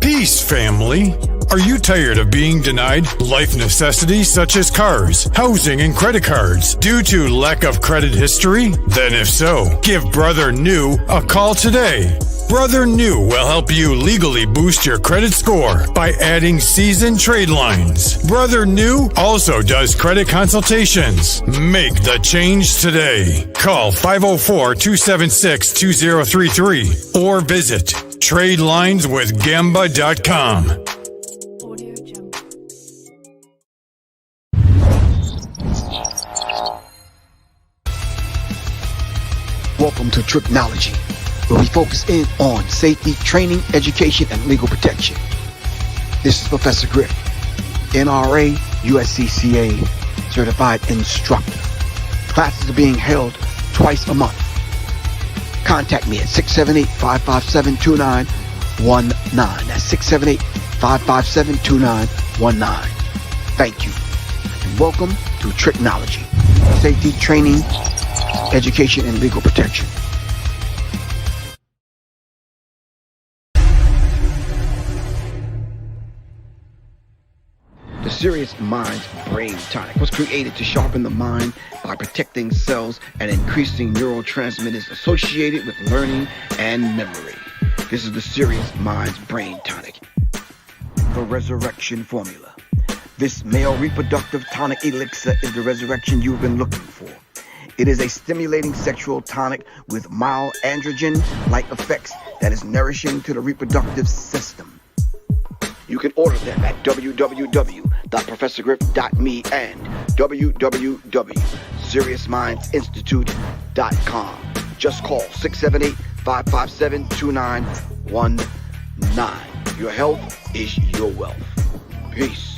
Peace, family. Are you tired of being denied life necessities such as cars, housing, and credit cards due to lack of credit history? Then if so, give Brother New a call today. Brother New will help you legally boost your credit score by adding seasoned trade lines. Brother New also does credit consultations. Make the change today. Call 504-276-2033 or visit TradelinesWithGamba.com. Welcome to Tricknology, where we focus in on safety, training, education, and legal protection. This is Professor Griff, NRA, USCCA certified instructor. Classes are being held twice a month. Contact me at 678-557-2919. That's 678-557-2919. Thank you, and welcome to Tricknology, safety, training, education, and legal protection. The Serious Minds Brain Tonic was created to sharpen the mind by protecting cells and increasing neurotransmitters associated with learning and memory. This is the Serious Minds Brain Tonic. The Resurrection Formula. This male reproductive tonic elixir is the resurrection you've been looking for. It is a stimulating sexual tonic with mild androgen-like effects that is nourishing to the reproductive system. You can order them at www.professorgriff.me and www.seriousmindsinstitute.com. Just call 678-557-2919. Your health is your wealth. Peace.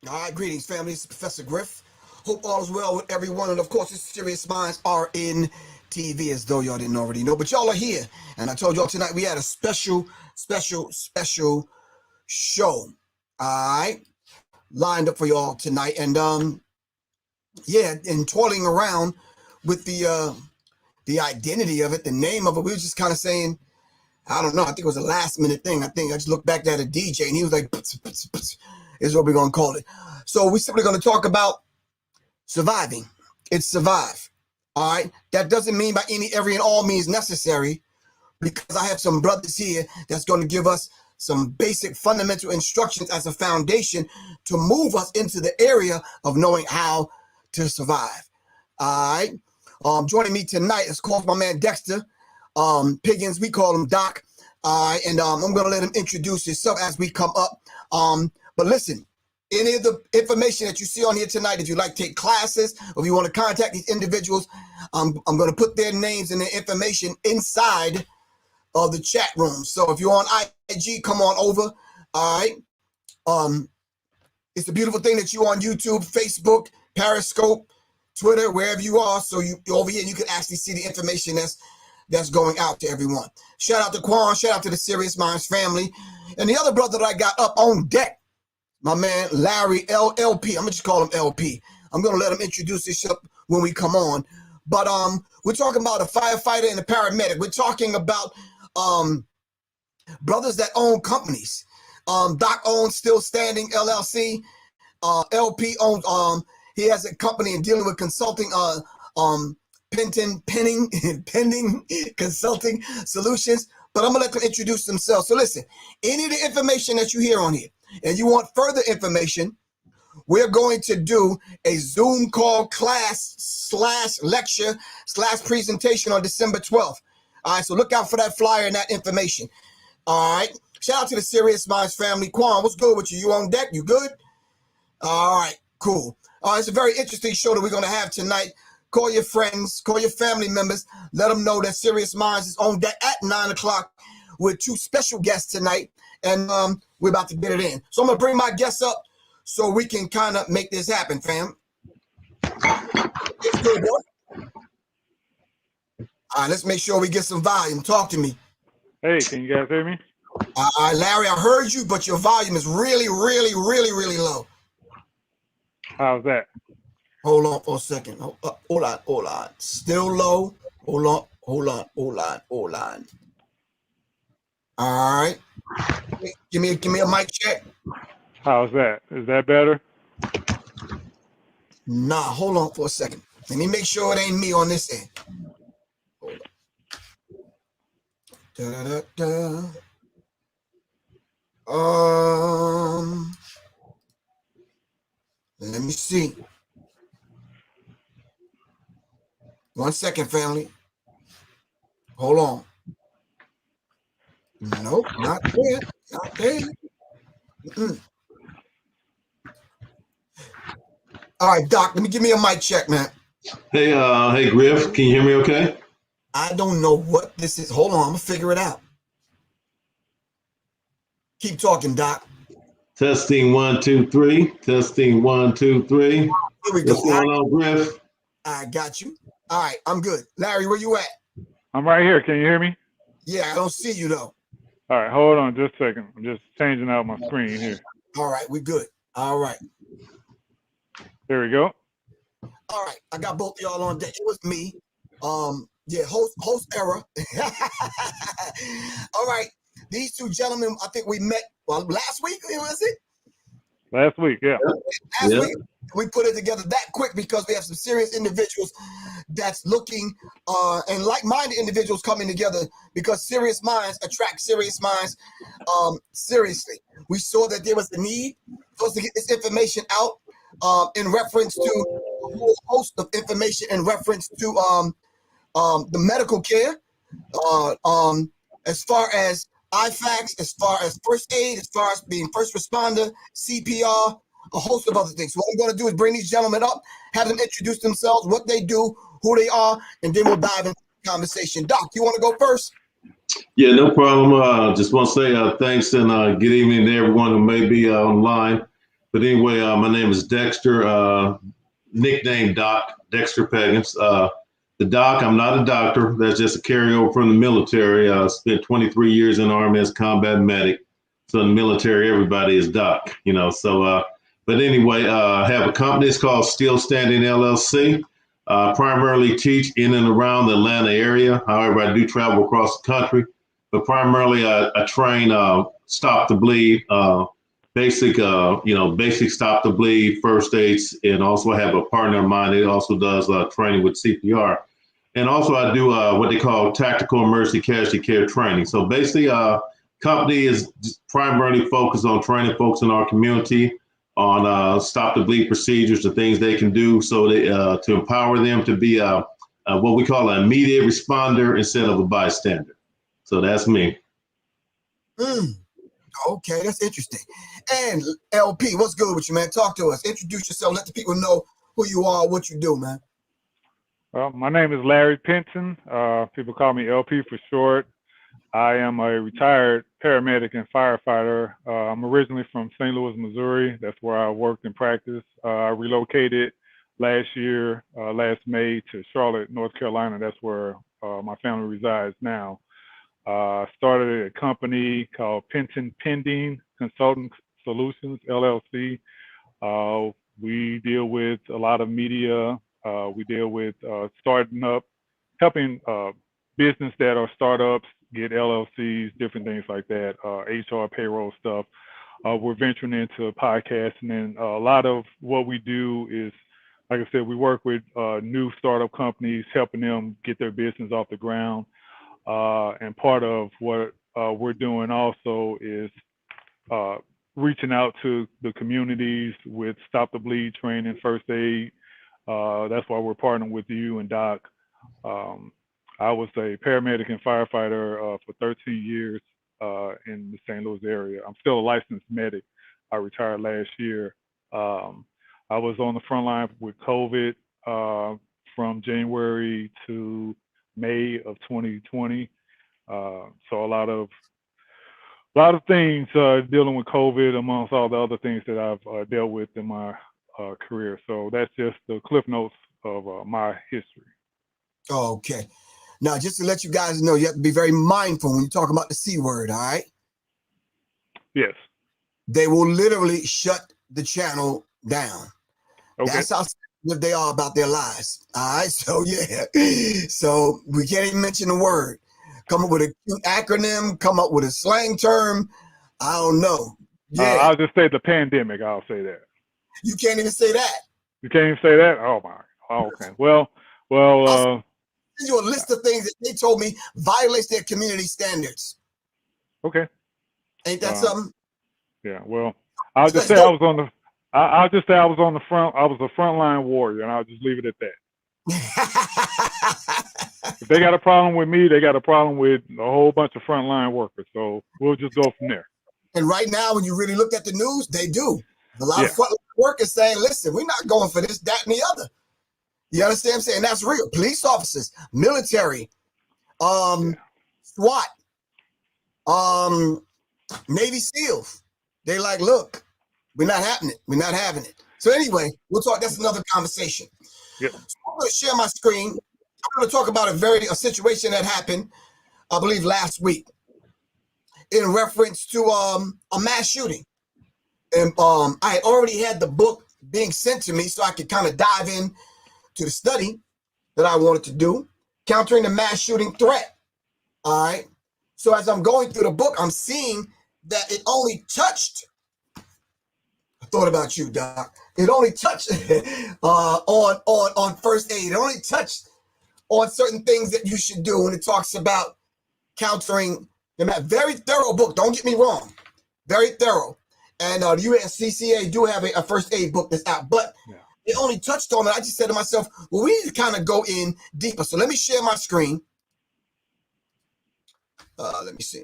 All right, greetings, family. This is Professor Griff. Hope all is well with everyone. And, of course, this Serious Minds are in TV, as though y'all didn't already know. But y'all are here. And I told y'all tonight we had a special show, all right, lined up for y'all tonight. And, yeah, and toiling around with the identity of it, the name of it, we were just kind of saying, I don't know, I think it was a last-minute thing. I just looked back at a DJ, and he was like, is what we're going to call it. So we're simply going to talk about surviving. It's survive. All right. That doesn't mean by every and all means necessary, because I have some brothers here that's going to give us some basic fundamental instructions as a foundation to move us into the area of knowing how to survive. All right. Joining me tonight is, of course, my man Dexter Piggins. We call him Doc. All right. And I'm going to let him introduce himself as we come up. But listen, any of the information that you see on here tonight, if you like to take classes or if you want to contact these individuals, I'm going to put their names and their information inside of the chat room. So if you're on IG, come on over. All right. It's a beautiful thing that you're on YouTube, Facebook, Periscope, Twitter, wherever you are. So you over here, you can actually see the information that's going out to everyone. Shout out to Quan, shout out to the Serious Minds family. And the other brother that I got up on deck, my man Larry LLP. I'm gonna just call him LP. I'm gonna let him introduce himself when we come on. But we're talking about a firefighter and a paramedic. We're talking about brothers that own companies. Doc owns Still Standing LLC. LP owns he has a company in dealing with consulting Penton Pending Consulting Solutions. But I'm gonna let them introduce themselves. So listen, any of the information that you hear on here, and you want further information, we're going to do a Zoom call class/lecture/presentation on December 12th. All right, so look out for that flyer and that information. All right, shout out to the Serious Minds family. Quan, what's good with you? You on deck? You good? All right, cool. It's a very interesting show that we're going to have tonight. Call your friends, call your family members. Let them know that Serious Minds is on deck at 9 o'clock with 2 special guests tonight. And we're about to get it in. So I'm going to bring my guests up so we can kind of make this happen, fam. It's good, boy. All right, let's make sure we get some volume. Talk to me. Hey, can you guys hear me? Larry, I heard you, but your volume is really, really, really, really low. How's that? Hold on for a second. Hold on. Still low. Hold on. All right. Give me a mic check. How's that? Is that better? Nah, hold on for a second. Let me make sure it ain't me on this end. Hold on. Let me see. 1 second, family. Hold on. Nope, not there. Not there. All right, Doc, let me give me a mic check, man. Hey, Griff, can you hear me okay? I don't know what this is. Hold on, I'm gonna figure it out. Keep talking, Doc. Testing 1, 2, 3. Testing 1, 2, 3. Here we go. What's going on, Griff? I got you. All right, I'm good. Larry, where you at? I'm right here. Can you hear me? Yeah, I don't see you though. All right, hold on just a second. I'm just changing out my screen here. All right, we good. All right. There we go. All right, I got both of y'all on deck. It was me. Yeah, host error. All right, these 2 gentlemen, I think we met last week. Was it? Last week, yeah. Last week we put it together that quick because we have some serious individuals that's looking and like-minded individuals coming together because serious minds attract serious minds. Seriously, we saw that there was a need for us to get this information out in reference to a whole host of information in reference to the medical care, as far as IFACs, as far as first aid, as far as being first responder, CPR, a host of other things. So what I'm going to do is bring these gentlemen up, have them introduce themselves, what they do, who they are, and then we'll dive into the conversation. Doc, you want to go first? Yeah, no problem. Just want to say thanks and good evening to everyone who may be online. But anyway, my name is Dexter, nickname Doc, Dexter Peggins. The Doc, I'm not a doctor. That's just a carryover from the military. I spent 23 years in the Army as combat medic. So in the military, everybody is Doc, you know. So, but anyway, I have a company. It's called Still Standing LLC. Primarily teach in and around the Atlanta area. However, I do travel across the country. But primarily, I train stop the bleed, basic stop the bleed, first aids, and also have a partner of mine that also does training with CPR. And also I do what they call tactical emergency casualty care training. So basically, company is primarily focused on training folks in our community on stop the bleed procedures, the things they can do so they, to empower them to be what we call an immediate responder instead of a bystander. So that's me. Okay, that's interesting. And LP, what's good with you, man? Talk to us. Introduce yourself. Let the people know who you are, what you do, man. Well, my name is Larry Penton. People call me LP for short. I am a retired paramedic and firefighter. I'm originally from St. Louis, Missouri. That's where I worked and practiced. I relocated last year, last May, to Charlotte, North Carolina. That's where my family resides now. Started a company called Penton Pending Consulting Solutions, LLC. We deal with a lot of media. We deal with starting up, helping business that are startups get LLCs, different things like that, HR, payroll stuff. We're venturing into podcasting, and a lot of what we do is, like I said, we work with new startup companies, helping them get their business off the ground. And part of what we're doing also is reaching out to the communities with Stop the Bleed training, first aid. That's why we're partnering with you and Doc. I was a paramedic and firefighter for 13 years in the St. Louis area. I'm still a licensed medic. I retired last year. I was on the front line with COVID from January to May of 2020. So a lot of things dealing with COVID amongst all the other things that I've dealt with in my career. So that's just the cliff notes of my history. Okay. Now, just to let you guys know, you have to be very mindful when you talk about the C word, all right? Yes. They will literally shut the channel down. Okay. That's how sensitive they are about their lives. All right. So, yeah. So we can't even mention the word. Come up with a cute acronym, come up with a slang term. I don't know. Yeah. I'll just say the pandemic. I'll say that. You can't even say that. You can't even say that? Oh, my. Oh, okay. Well. I'll send you a list of things that they told me violates their community standards. Okay. Ain't that something? Yeah. Well, I'll just say I was on the. I'll just say I was on the front. I was a frontline warrior, and I'll just leave it at that. If they got a problem with me, they got a problem with a whole bunch of frontline workers. So we'll just go from there. And right now, when you really look at the news, they do. A lot of frontline workers saying, listen, we're not going for this, that, and the other. You understand what I'm saying? That's real. Police officers, military, SWAT, Navy SEALs. They like, look, we're not having it. We're not having it. So anyway, we'll talk. That's another conversation. Yep. So I'm going to share my screen. I'm going to talk about a situation that happened, I believe, last week in reference to a mass shooting. And I had already had the book being sent to me so I could kind of dive in to the study that I wanted to do, countering the mass shooting threat. All right. So as I'm going through the book, I'm seeing that it only touched. I thought about you, Doc. It only touched on first aid. It only touched on certain things that you should do when it talks about countering the mass. Very thorough book. Don't get me wrong. Very thorough. And the USCCA do have a first aid book that's out, but it only touched on it. I just said to myself, well, we need to kind of go in deeper. So let me share my screen. Let me see.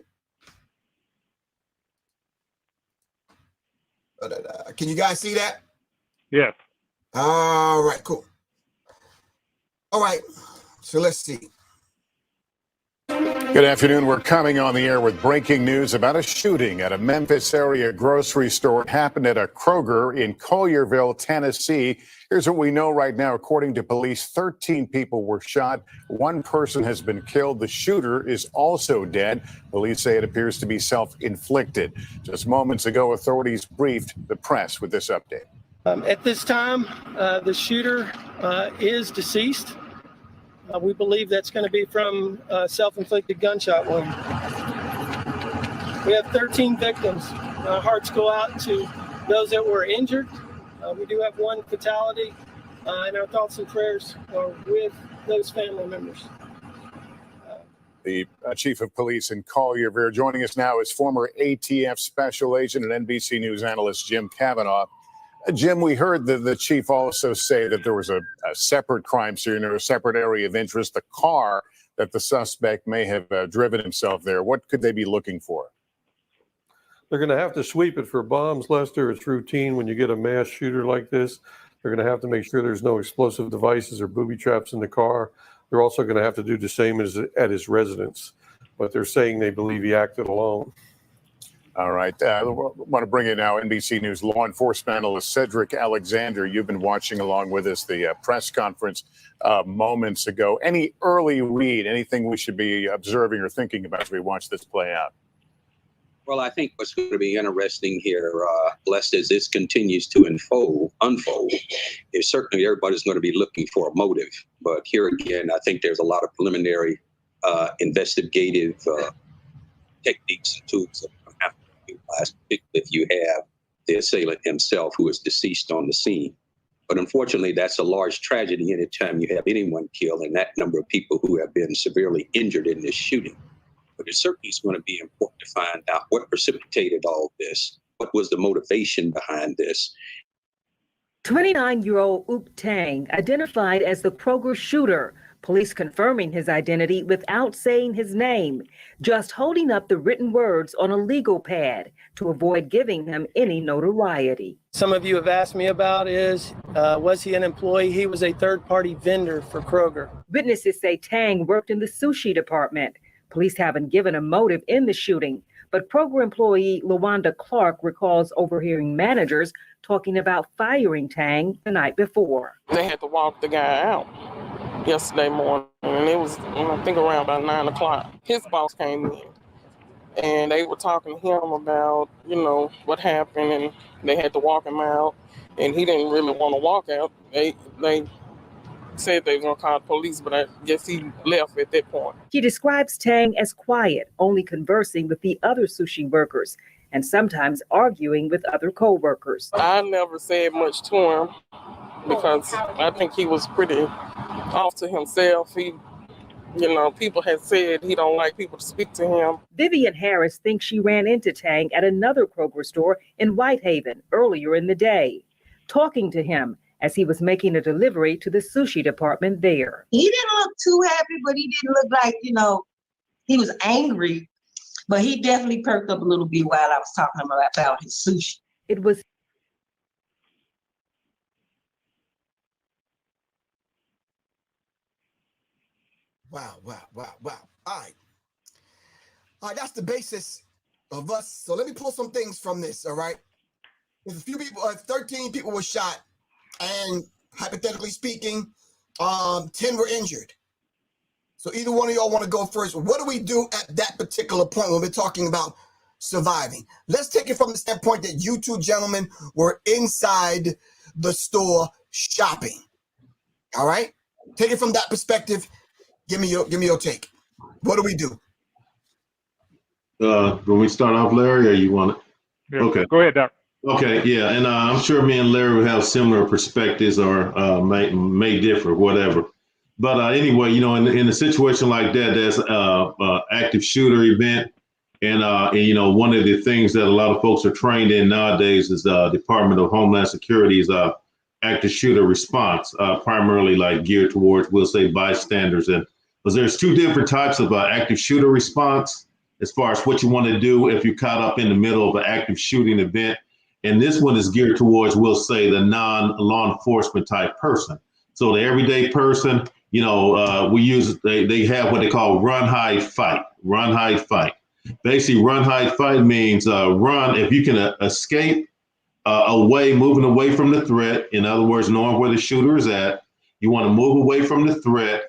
Can you guys see that? Yes. All right, cool. All right, so let's see. Good afternoon. We're coming on the air with breaking news about a shooting at a Memphis area grocery store. It happened at a Kroger in Collierville, Tennessee. Here's what we know right now. According to police, 13 people were shot. One person has been killed. The shooter is also dead. Police say it appears to be self-inflicted. Just moments ago, authorities briefed the press with this update. At this time, the shooter is deceased. We believe that's going to be from a self-inflicted gunshot wound. We have 13 victims. Our hearts go out to those that were injured. We do have one fatality, and our thoughts and prayers are with those family members. The chief of police in Collierville. Joining us now is former ATF special agent and NBC News analyst Jim Cavanaugh. Jim, we heard the chief also say that there was a separate crime scene or a separate area of interest, the car that the suspect may have driven himself there. What could they be looking for? They're going to have to sweep it for bombs, Lester. It's routine when you get a mass shooter like this. They're going to have to make sure there's no explosive devices or booby traps in the car. They're also going to have to do the same as at his residence. But they're saying they believe he acted alone. All right. I want to bring in now NBC News law enforcement analyst Cedric Alexander. You've been watching along with us the press conference moments ago. Any early read, anything we should be observing or thinking about as we watch this play out? Well, I think what's going to be interesting here, Blessed, as this continues to unfold, is certainly everybody's going to be looking for a motive. But here again, I think there's a lot of preliminary investigative techniques and tools that have to be utilized, particularly if you have the assailant himself who is deceased on the scene. But unfortunately, that's a large tragedy anytime you have anyone killed and that number of people who have been severely injured in this shooting. But it certainly is going to be important to find out what precipitated all this. What was the motivation behind this? 29-year-old Oop Tang identified as the Kroger shooter, police confirming his identity without saying his name, just holding up the written words on a legal pad to avoid giving him any notoriety. Some of you have asked me about was he an employee? He was a third-party vendor for Kroger. Witnesses say Tang worked in the sushi department. Police haven't given a motive in the shooting, but Kroger employee LaWanda Clark recalls overhearing managers talking about firing Tang the night before. They had to walk the guy out yesterday morning, and it was, I think, around about 9 o'clock. His boss came in, and they were talking to him about, what happened, and they had to walk him out, and he didn't really want to walk out. They said they were going to call the police, but I guess he left at that point. He describes Tang as quiet, only conversing with the other sushi workers and sometimes arguing with other co-workers. I never said much to him because I think he was pretty off to himself. People had said he don't like people to speak to him. Vivian Harris thinks she ran into Tang at another Kroger store in Whitehaven earlier in the day, talking to him as he was making a delivery to the sushi department there. He didn't look too happy, but he didn't look like, he was angry, but he definitely perked up a little bit while I was talking about his sushi. It was Wow. All right, that's the basis of us. So let me pull some things from this, all right? If 13 people were shot, and hypothetically speaking, 10 were injured. So either one of y'all want to go first. What do we do at that particular point when we're talking about surviving? Let's take it from the standpoint that you two gentlemen were inside the store shopping. All right? Take it from that perspective. Give me your take. What do we do? When we start off, Larry, or you want it? Yeah, okay. Go ahead, Doc. Okay, yeah, and I'm sure me and Larry will have similar perspectives or may differ, whatever. But anyway, in a situation like that, there's active shooter event, and one of the things that a lot of folks are trained in nowadays is Department of Homeland Security's active shooter response, primarily like geared towards, we'll say, bystanders. And because there's two different types of active shooter response as far as what you want to do if you're caught up in the middle of an active shooting event. And this one is geared towards, we'll say, the non-law enforcement type person. So the everyday person, they have what they call run, hide, fight. Run, hide, fight. Basically, run, hide, fight means run if you can escape moving away from the threat. In other words, knowing where the shooter is at. You want to move away from the threat,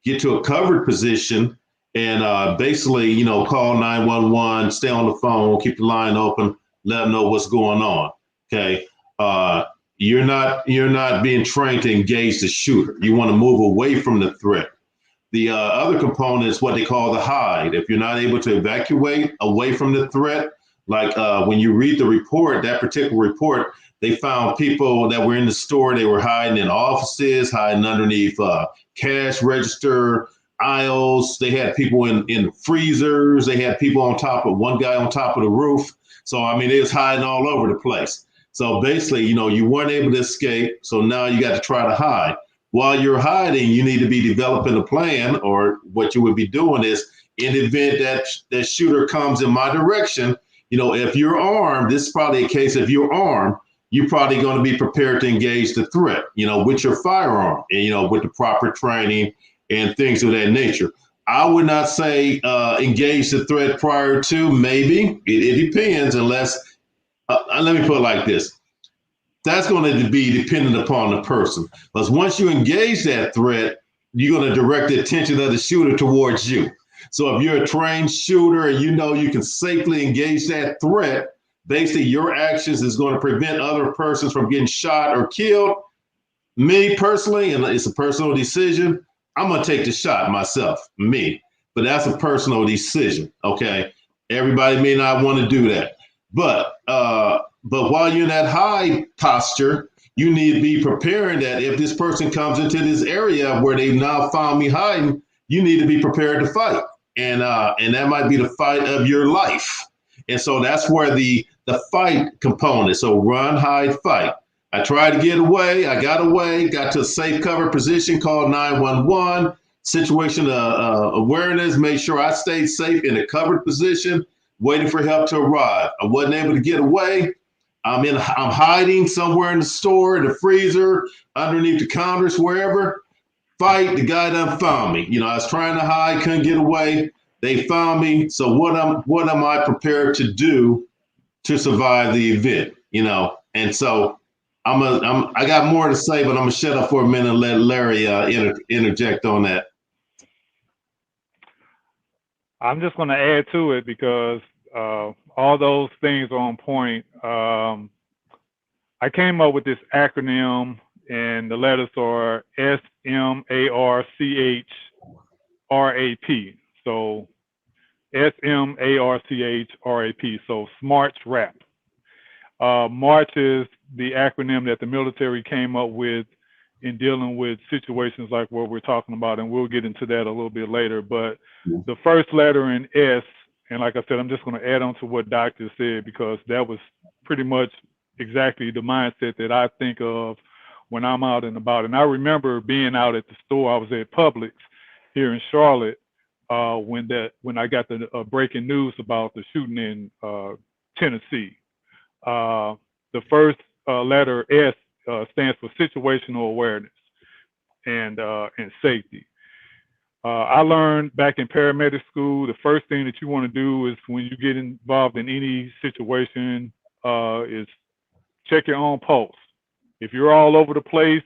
get to a covered position, and basically, call 911, stay on the phone, keep the line open, let them know what's going on. Okay. You're not being trained to engage the shooter. You want to move away from the threat. The other component is what they call the hide. If you're not able to evacuate away from the threat, like when you read the report, that particular report, they found people that were in the store. They were hiding in offices, hiding underneath cash register aisles. They had people in freezers. They had people one guy on top of the roof. So, they was hiding all over the place. So basically, you weren't able to escape. So now you got to try to hide. While you're hiding, you need to be developing a plan, or what you would be doing is, in the event that that shooter comes in my direction, if you're armed, this is probably a case, if you're armed, you're probably going to be prepared to engage the threat, with your firearm and, with the proper training and things of that nature. I would not say engage the threat prior to. Maybe it depends, unless let me put it like this. That's going to be dependent upon the person. Because once you engage that threat, you're going to direct the attention of the shooter towards you. So if you're a trained shooter and you know you can safely engage that threat, basically your actions is going to prevent other persons from getting shot or killed. Me personally, and it's a personal decision, I'm going to take the shot myself, me. But that's a personal decision, okay? Everybody may not want to do that. But while you're in that high posture, you need to be preparing that if this person comes into this area where they've now found me hiding, you need to be prepared to fight. And that might be the fight of your life. And so that's where the fight component. So run, hide, fight. I tried to get away. I got away, got to a safe cover position, called 911, situation awareness, made sure I stayed safe in a covered position, waiting for help to arrive. I wasn't able to get away. I'm hiding somewhere in the store, in the freezer, underneath the counters, wherever. Fight, the guy done found me. I was trying to hide, couldn't get away. They found me. So what am I prepared to do to survive the event? And so I got more to say, but I'm gonna shut up for a minute and let Larry interject on that. I'm just going to add to it because all those things are on point. I came up with this acronym, and the letters are SMARCHRAP. So SMARCHRAP. So SMARCH RAP. March is the acronym that the military came up with in dealing with situations like what we're talking about, and we'll get into that a little bit later. But the first letter in S, and like I said, I'm just going to add on to what Doc just said, because that was pretty much exactly the mindset that I think of when I'm out and about. And I remember being out at the store. I was at Publix here in Charlotte when I got the breaking news about the shooting in Tennessee. The first letter S stands for situational awareness and safety. I learned back in paramedic school, the first thing that you want to do is when you get involved in any situation is check your own pulse. If you're all over the place,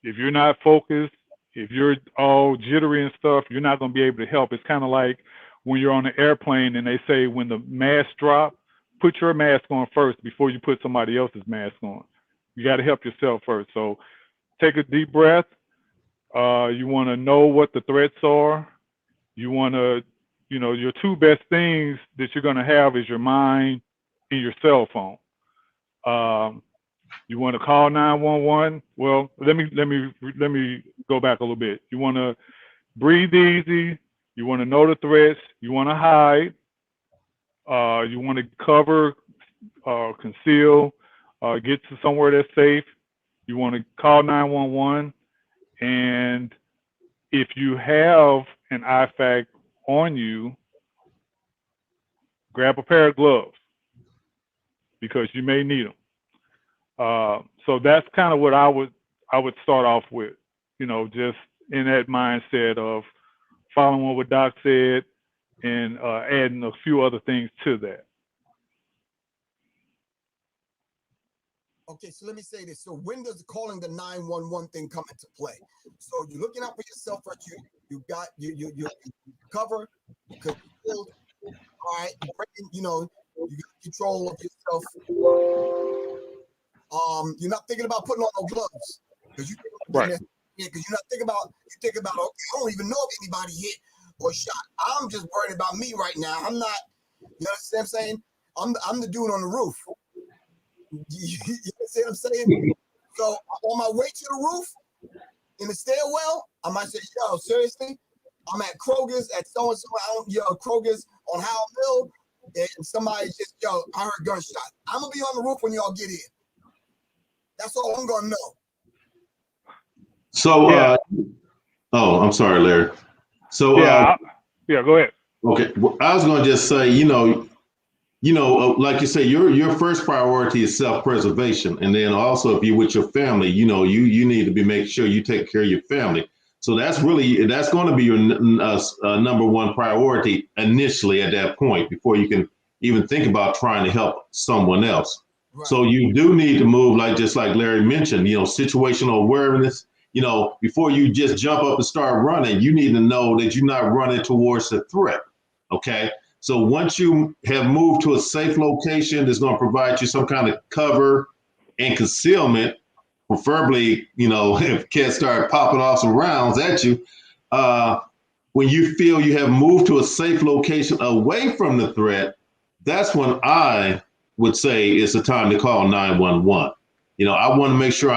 if you're not focused, if you're all jittery and stuff, you're not going to be able to help. It's kind of like when you're on an airplane and they say when the mask drop, put your mask on first before you put somebody else's mask on. You got to help yourself first. So take a deep breath. You want to know what the threats are. You want to, your two best things that you're going to have is your mind and your cell phone. You want to call 911. Well, let me go back a little bit. You want to breathe easy. You want to know the threats. You want to hide. You want to cover, conceal, get to somewhere that's safe. You want to call 911. And if you have an IFAC on you, grab a pair of gloves because you may need them. So that's kind of what I would start off with, just in that mindset of following what Doc said and adding a few other things to that. Okay, so let me say this. So when does calling the 911 thing come into play? So you're looking out for yourself, right? You got you cover, you concealed, all right, you got control of yourself. You're not thinking about putting on no gloves because right. Because you're not thinking about okay, I don't even know if anybody hit or shot. I'm just worried about me right now. I'm not, you understand what I'm saying? I'm the dude on the roof. You see what I'm saying? So on my way to the roof in the stairwell, I might say, yo, seriously, I'm at Kroger's at so-and-so, Kroger's on Howard Mill, and somebody just, I heard gunshot. I'm going to be on the roof when y'all get in. That's all I'm going to know. So, I'm sorry, Larry. So, go ahead. Okay. Well, I was going to just say, like you say, your first priority is self-preservation. And then also if you're with your family, you need to be making sure you take care of your family. So that's going to be your number one priority initially at that point before you can even think about trying to help someone else. Right. So you do need to move, just like Larry mentioned, situational awareness. Before you just jump up and start running, you need to know that you're not running towards the threat. Okay. So once you have moved to a safe location that's going to provide you some kind of cover and concealment, preferably, if kids start popping off some rounds at you, when you feel you have moved to a safe location away from the threat, that's when I would say it's the time to call 911. I want to make sure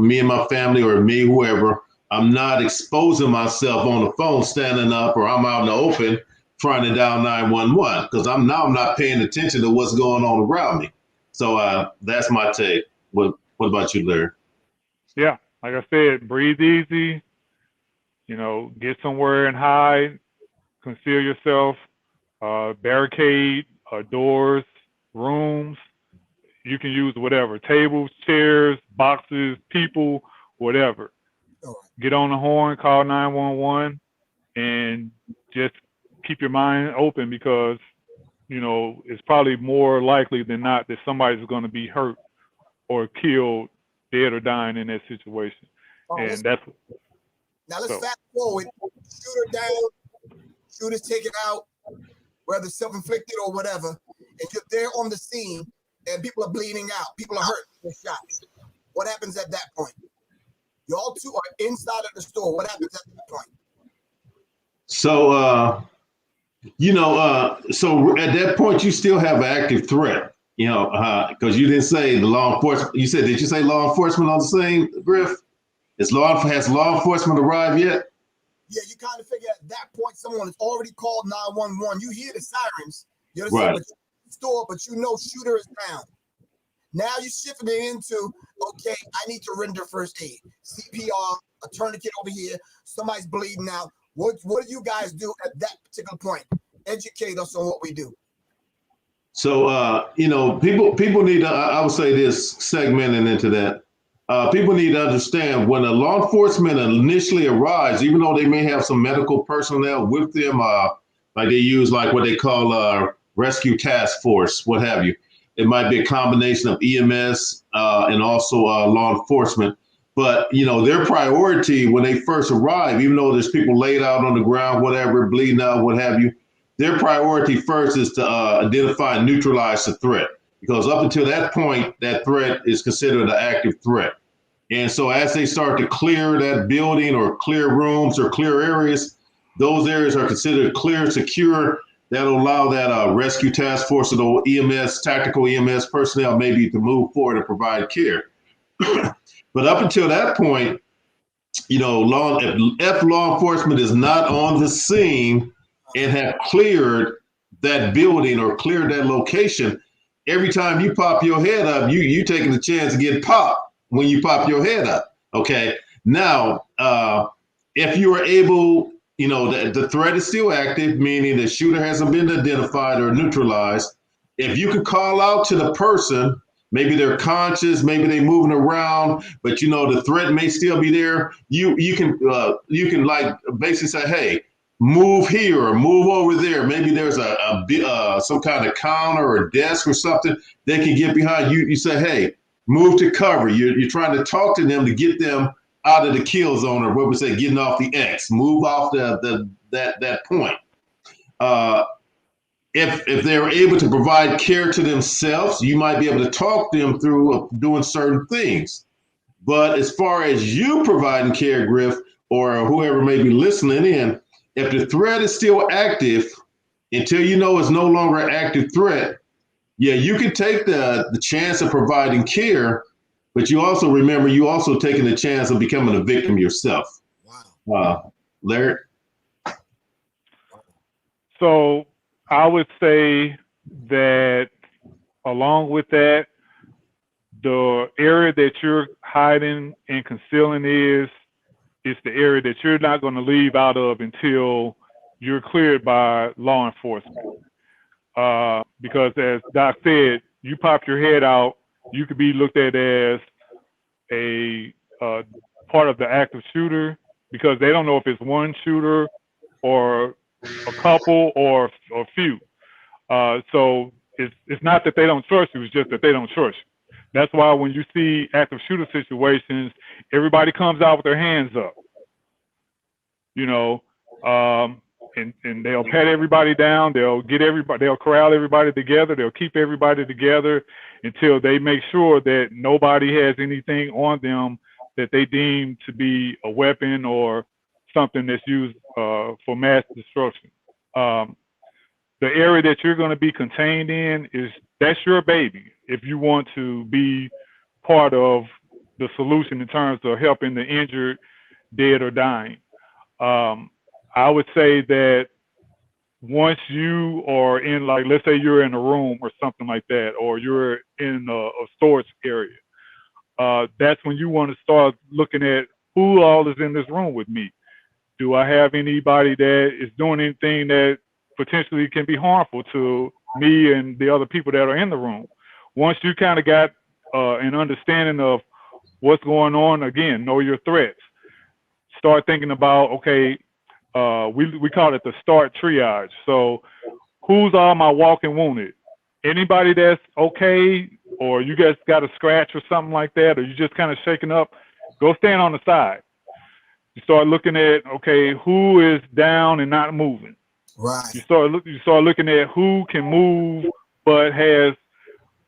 me and my family or me, whoever, I'm not exposing myself on the phone, standing up, or I'm out in the open trying to dial 911 because I'm not paying attention to what's going on around me. So that's my take. What about you, Larry? Yeah, like I said, breathe easy. Get somewhere and hide, conceal yourself, barricade doors, rooms. You can use whatever, tables, chairs, boxes, people, whatever. Get on the horn, call 911, and just keep your mind open because, it's probably more likely than not that somebody's going to be hurt or killed, dead or dying in that situation. Now let's fast forward. Shooter down, shooter's taken out, whether self-inflicted or whatever, and you're there on the scene and people are bleeding out, people are hurt, they're shot. What happens at that point? Y'all two are inside of the store. What happens at that point? So, so at that point, you still have an active threat, because you didn't say the law enforcement. Did you say law enforcement on the scene, Griff? Has law enforcement arrived yet? Yeah, you kind of figure at that point, someone has already called 911. You hear the sirens. You're the right. Store, but shooter is down. Now you're shifting it into, okay, I need to render first aid, CPR, a tourniquet over here, somebody's bleeding out. What do you guys do at that particular point? Educate us on what we do. So, people need to, I would say this, segmenting into that. People need to understand when a law enforcement initially arrives, even though they may have some medical personnel with them, like they use what they call rescue task force, what have you. It might be a combination of EMS and also law enforcement. But, their priority when they first arrive, even though there's people laid out on the ground, whatever, bleeding out, what have you, their priority first is to identify and neutralize the threat. Because up until that point, that threat is considered an active threat. And so as they start to clear that building or clear rooms or clear areas, those areas are considered clear, secure. That'll allow that rescue task force or the EMS, tactical EMS personnel maybe to move forward and provide care. But up until that point, if law enforcement is not on the scene and have cleared that building or cleared that location, every time you pop your head up, you taking the chance to get popped when you pop your head up. Okay. Now, if you are able, the threat is still active, meaning the shooter hasn't been identified or neutralized. If you could call out to the person, maybe they're conscious, maybe they're moving around, but the threat may still be there. You can basically say, hey, move here or move over there. Maybe there's some kind of counter or desk or something they can get behind. You say, hey, move to cover. You're trying to talk to them to get them out of the kill zone, or what we say, getting off the X. Move off that point. If they're able to provide care to themselves, you might be able to talk them through doing certain things. But as far as you providing care, Griff, or whoever may be listening in, if the threat is still active until it's no longer an active threat, yeah, you can take the chance of providing care, but you also remember taking the chance of becoming a victim yourself. Wow. Larry? So I would say that along with that, the area that you're hiding and concealing is the area that you're not going to leave out of until you're cleared by law enforcement. Because as Doc said, you pop your head out, you could be looked at as a part of the active shooter, because they don't know if it's one shooter or a couple or a few. So it's not that they don't trust you, it's just that they don't trust you. That's why when you see active shooter situations, everybody comes out with their hands up, you know, and they'll pat everybody down, they'll corral everybody together, they'll keep everybody together until they make sure that nobody has anything on them that they deem to be a weapon or something that's used for mass destruction. The area that you're going to be contained in that's your baby if you want to be part of the solution in terms of helping the injured, dead, or dying. I would say that once you are in, like, let's say you're in a room or something like that, or you're in a storage area, that's when you want to start looking at who all is in this room with me. Do I have anybody that is doing anything that potentially can be harmful to me and the other people that are in the room? Once you kind of got an understanding of what's going on, again, know your threats. Start thinking about, okay, we call it the start triage. So who's all my walking wounded? Anybody that's okay, or you guys got a scratch or something like that, or you just kind of shaking up, go stand on the side. You start looking at, okay, who is down and not moving. Right. You start looking at who can move but has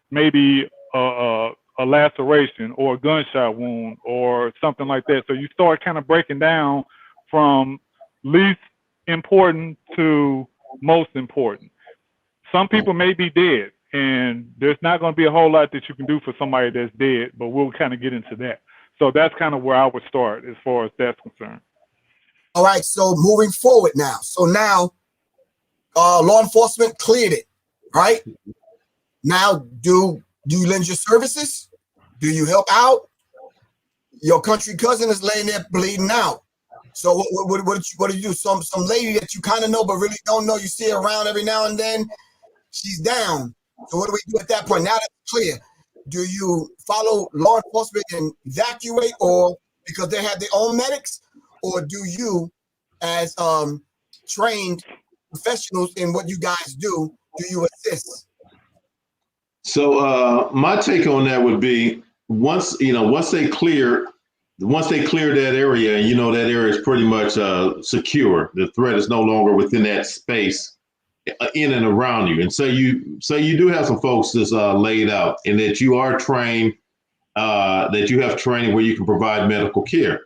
maybe a laceration or a gunshot wound or something like that. So you start kind of breaking down from least important to most important. Some people may be dead, and there's not going to be a whole lot that you can do for somebody that's dead, but we'll kind of get into that. So that's kind of where I would start as far as that's concerned. All right, so moving forward now. So now law enforcement cleared it, right? Now, do you lend your services? Do you help out? Your country cousin is laying there bleeding out. So what do you do? Some lady that you kind of know but really don't know, you see her around every now and then, she's down. So what do we do at that point? Now that it's clear, do you follow law enforcement and evacuate, or because they have their own medics, or do you, as trained professionals in what you guys do you assist? So my take on that would be, once they clear that area, and that area is pretty much secure, the threat is no longer within that space in and around you. And so you do have some folks that's laid out, and that you are trained, that you have training where you can provide medical care.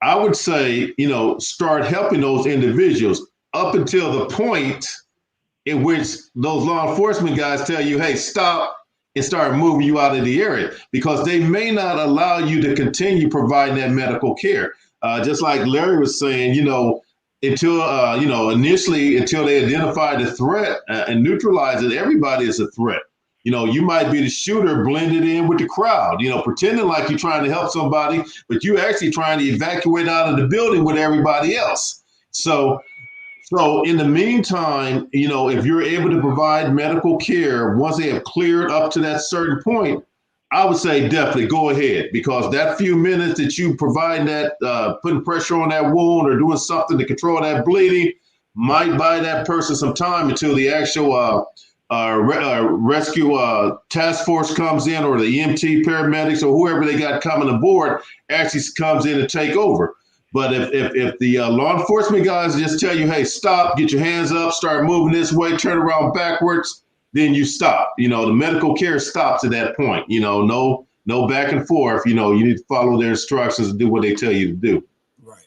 I would say, start helping those individuals up until the point in which those law enforcement guys tell you, hey, stop, and start moving you out of the area, because they may not allow you to continue providing that medical care. Just like Larry was saying, until initially, until they identify the threat and neutralize it, everybody is a threat. You might be the shooter blended in with the crowd, pretending like you're trying to help somebody, but you're actually trying to evacuate out of the building with everybody else. So in the meantime, if you're able to provide medical care, once they have cleared up to that certain point, I would say definitely go ahead, because that few minutes that you provide that, putting pressure on that wound or doing something to control that bleeding might buy that person some time until the actual rescue task force comes in, or the EMT paramedics or whoever they got coming aboard actually comes in to take over. But if the law enforcement guys just tell you, hey, stop, get your hands up, start moving this way, turn around backwards, then you stop. The medical care stops at that point. No back and forth. You need to follow their instructions and do what they tell you to do. Right.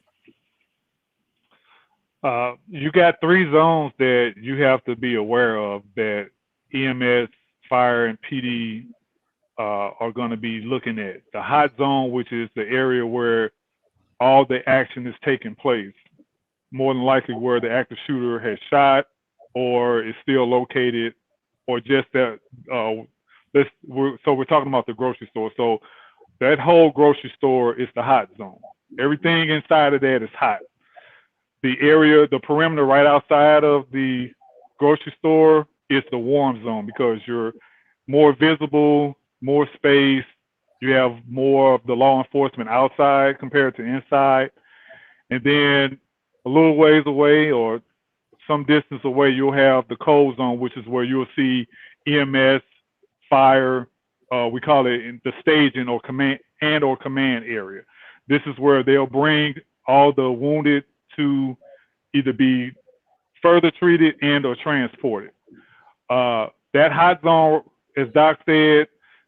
You got 3 zones that you have to be aware of that EMS, fire, and PD are going to be looking at. The hot zone, which is the area where all the action is taking place, more than likely where the active shooter has shot or is still located, or just that. So we're talking about the grocery store. So that whole grocery store is the hot zone. Everything inside of that is hot. The area, the perimeter right outside of the grocery store is the warm zone, because you're more visible, more space. You have more of the law enforcement outside compared to inside. And then a little ways away or some distance away, you'll have the cold zone, which is where you'll see EMS, fire, we call it the staging or command area. This is where they'll bring all the wounded to either be further treated and or transported. That hot zone, as Doc said,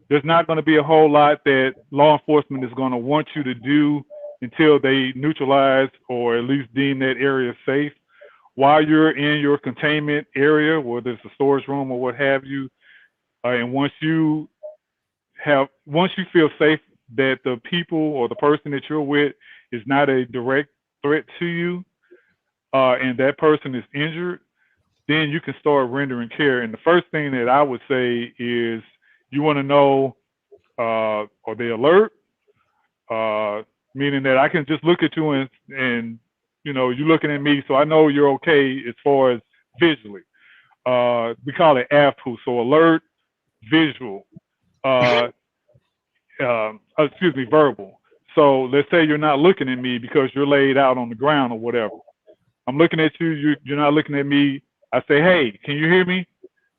there's not going to be a whole lot that law enforcement is going to want you to do until they neutralize or at least deem that area safe. While you're in your containment area, whether it's a storage room or what have you, and once you feel safe that the people or the person that you're with is not a direct threat to you, and that person is injured, then you can start rendering care. And the first thing that I would say is you want to know, are they alert? Meaning that I can just look at you and you know, you're looking at me, so I know you're okay as far as visually. We call it AVPU, so alert, visual, verbal. So let's say you're not looking at me because you're laid out on the ground or whatever. I'm looking at you, you're not looking at me. I say, hey, can you hear me?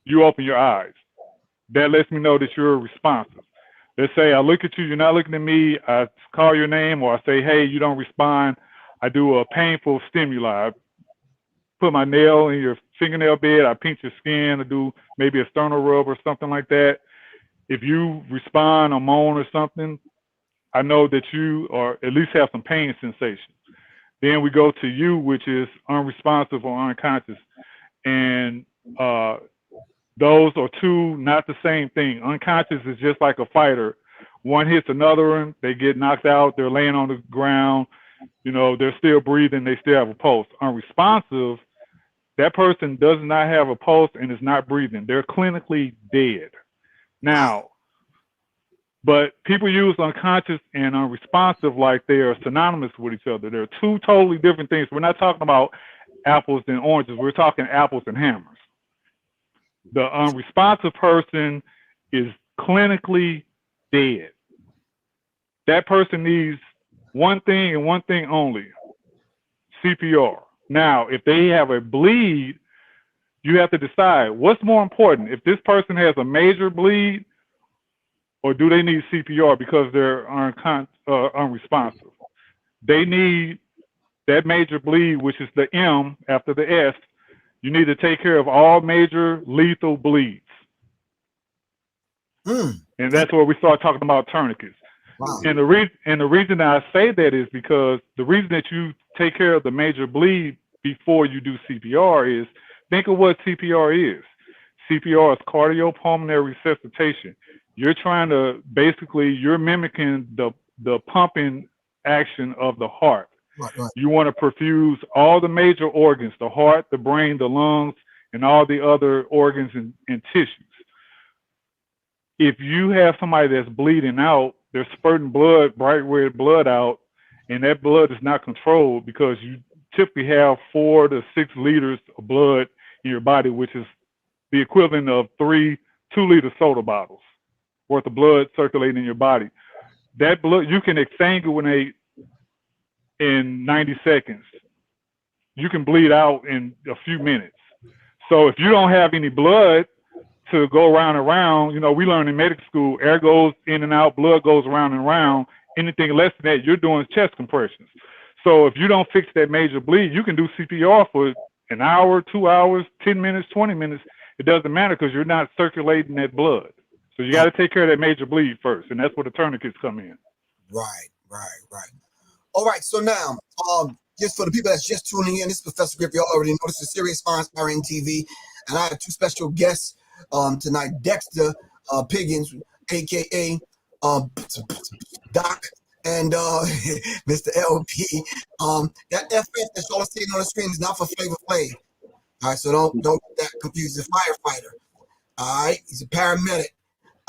You open your eyes. That lets me know that you're responsive. Let's say I look at you, you're not looking at me, I call your name, or I say, hey, you don't respond. I do a painful stimuli. I put my nail in your fingernail bed, I pinch your skin, I do maybe a sternal rub or something like that. If you respond or moan or something, I know that you or at least have some pain sensation. Then we go to you, which is unresponsive or unconscious. And those are two, not the same thing. Unconscious is just like a fighter. One hits another one, they get knocked out, they're laying on the ground, you know, they're still breathing, they still have a pulse. Unresponsive, that person does not have a pulse and is not breathing. They're clinically dead. Now, but people use unconscious and unresponsive like they are synonymous with each other. They're two totally different things. We're not talking about apples and oranges. We're talking apples and hammers. The unresponsive person is clinically dead. That person needs one thing and one thing only, CPR. Now, if they have a bleed, you have to decide what's more important. If this person has a major bleed, or do they need CPR because they're unresponsive? They need that major bleed, which is the M after the S. You need to take care of all major lethal bleeds. And that's where we start talking about tourniquets. Wow. And the reason that I say that is because the reason that you take care of the major bleed before you do CPR is, think of what CPR is. CPR is cardiopulmonary resuscitation. You're trying to, basically, you're mimicking the pumping action of the heart. Right. You want to perfuse all the major organs, the heart, the brain, the lungs, and all the other organs and tissues. If you have somebody that's bleeding out, they're spurting blood, bright red blood out, and that blood is not controlled because you typically have 4 to 6 liters of blood in your body, which is the equivalent of 3 2-liter soda bottles worth of blood circulating in your body. That blood, you can exsanguinate in 90 seconds. You can bleed out in a few minutes. So if you don't have any blood to go around and around, you know, we learn in medical school, air goes in and out, blood goes around and around. Anything less than that, you're doing chest compressions. So if you don't fix that major bleed, you can do CPR for an hour, 2 hours, 10 minutes, 20 minutes. It doesn't matter because you're not circulating that blood. So you got to take care of that major bleed first, and that's where the tourniquets come in. Right. All right, so now, just for the people that's just tuning in, this is Professor Griff. You already know this is Serious Fire Inspiring TV, and I have 2 special guests tonight, Dexter Piggins, a.k.a. Doc, and Mr. LP. That FF that y'all are seeing on the screen is not for Flavor Flav. All right, so don't get that confused. He's a firefighter. All right, he's a paramedic.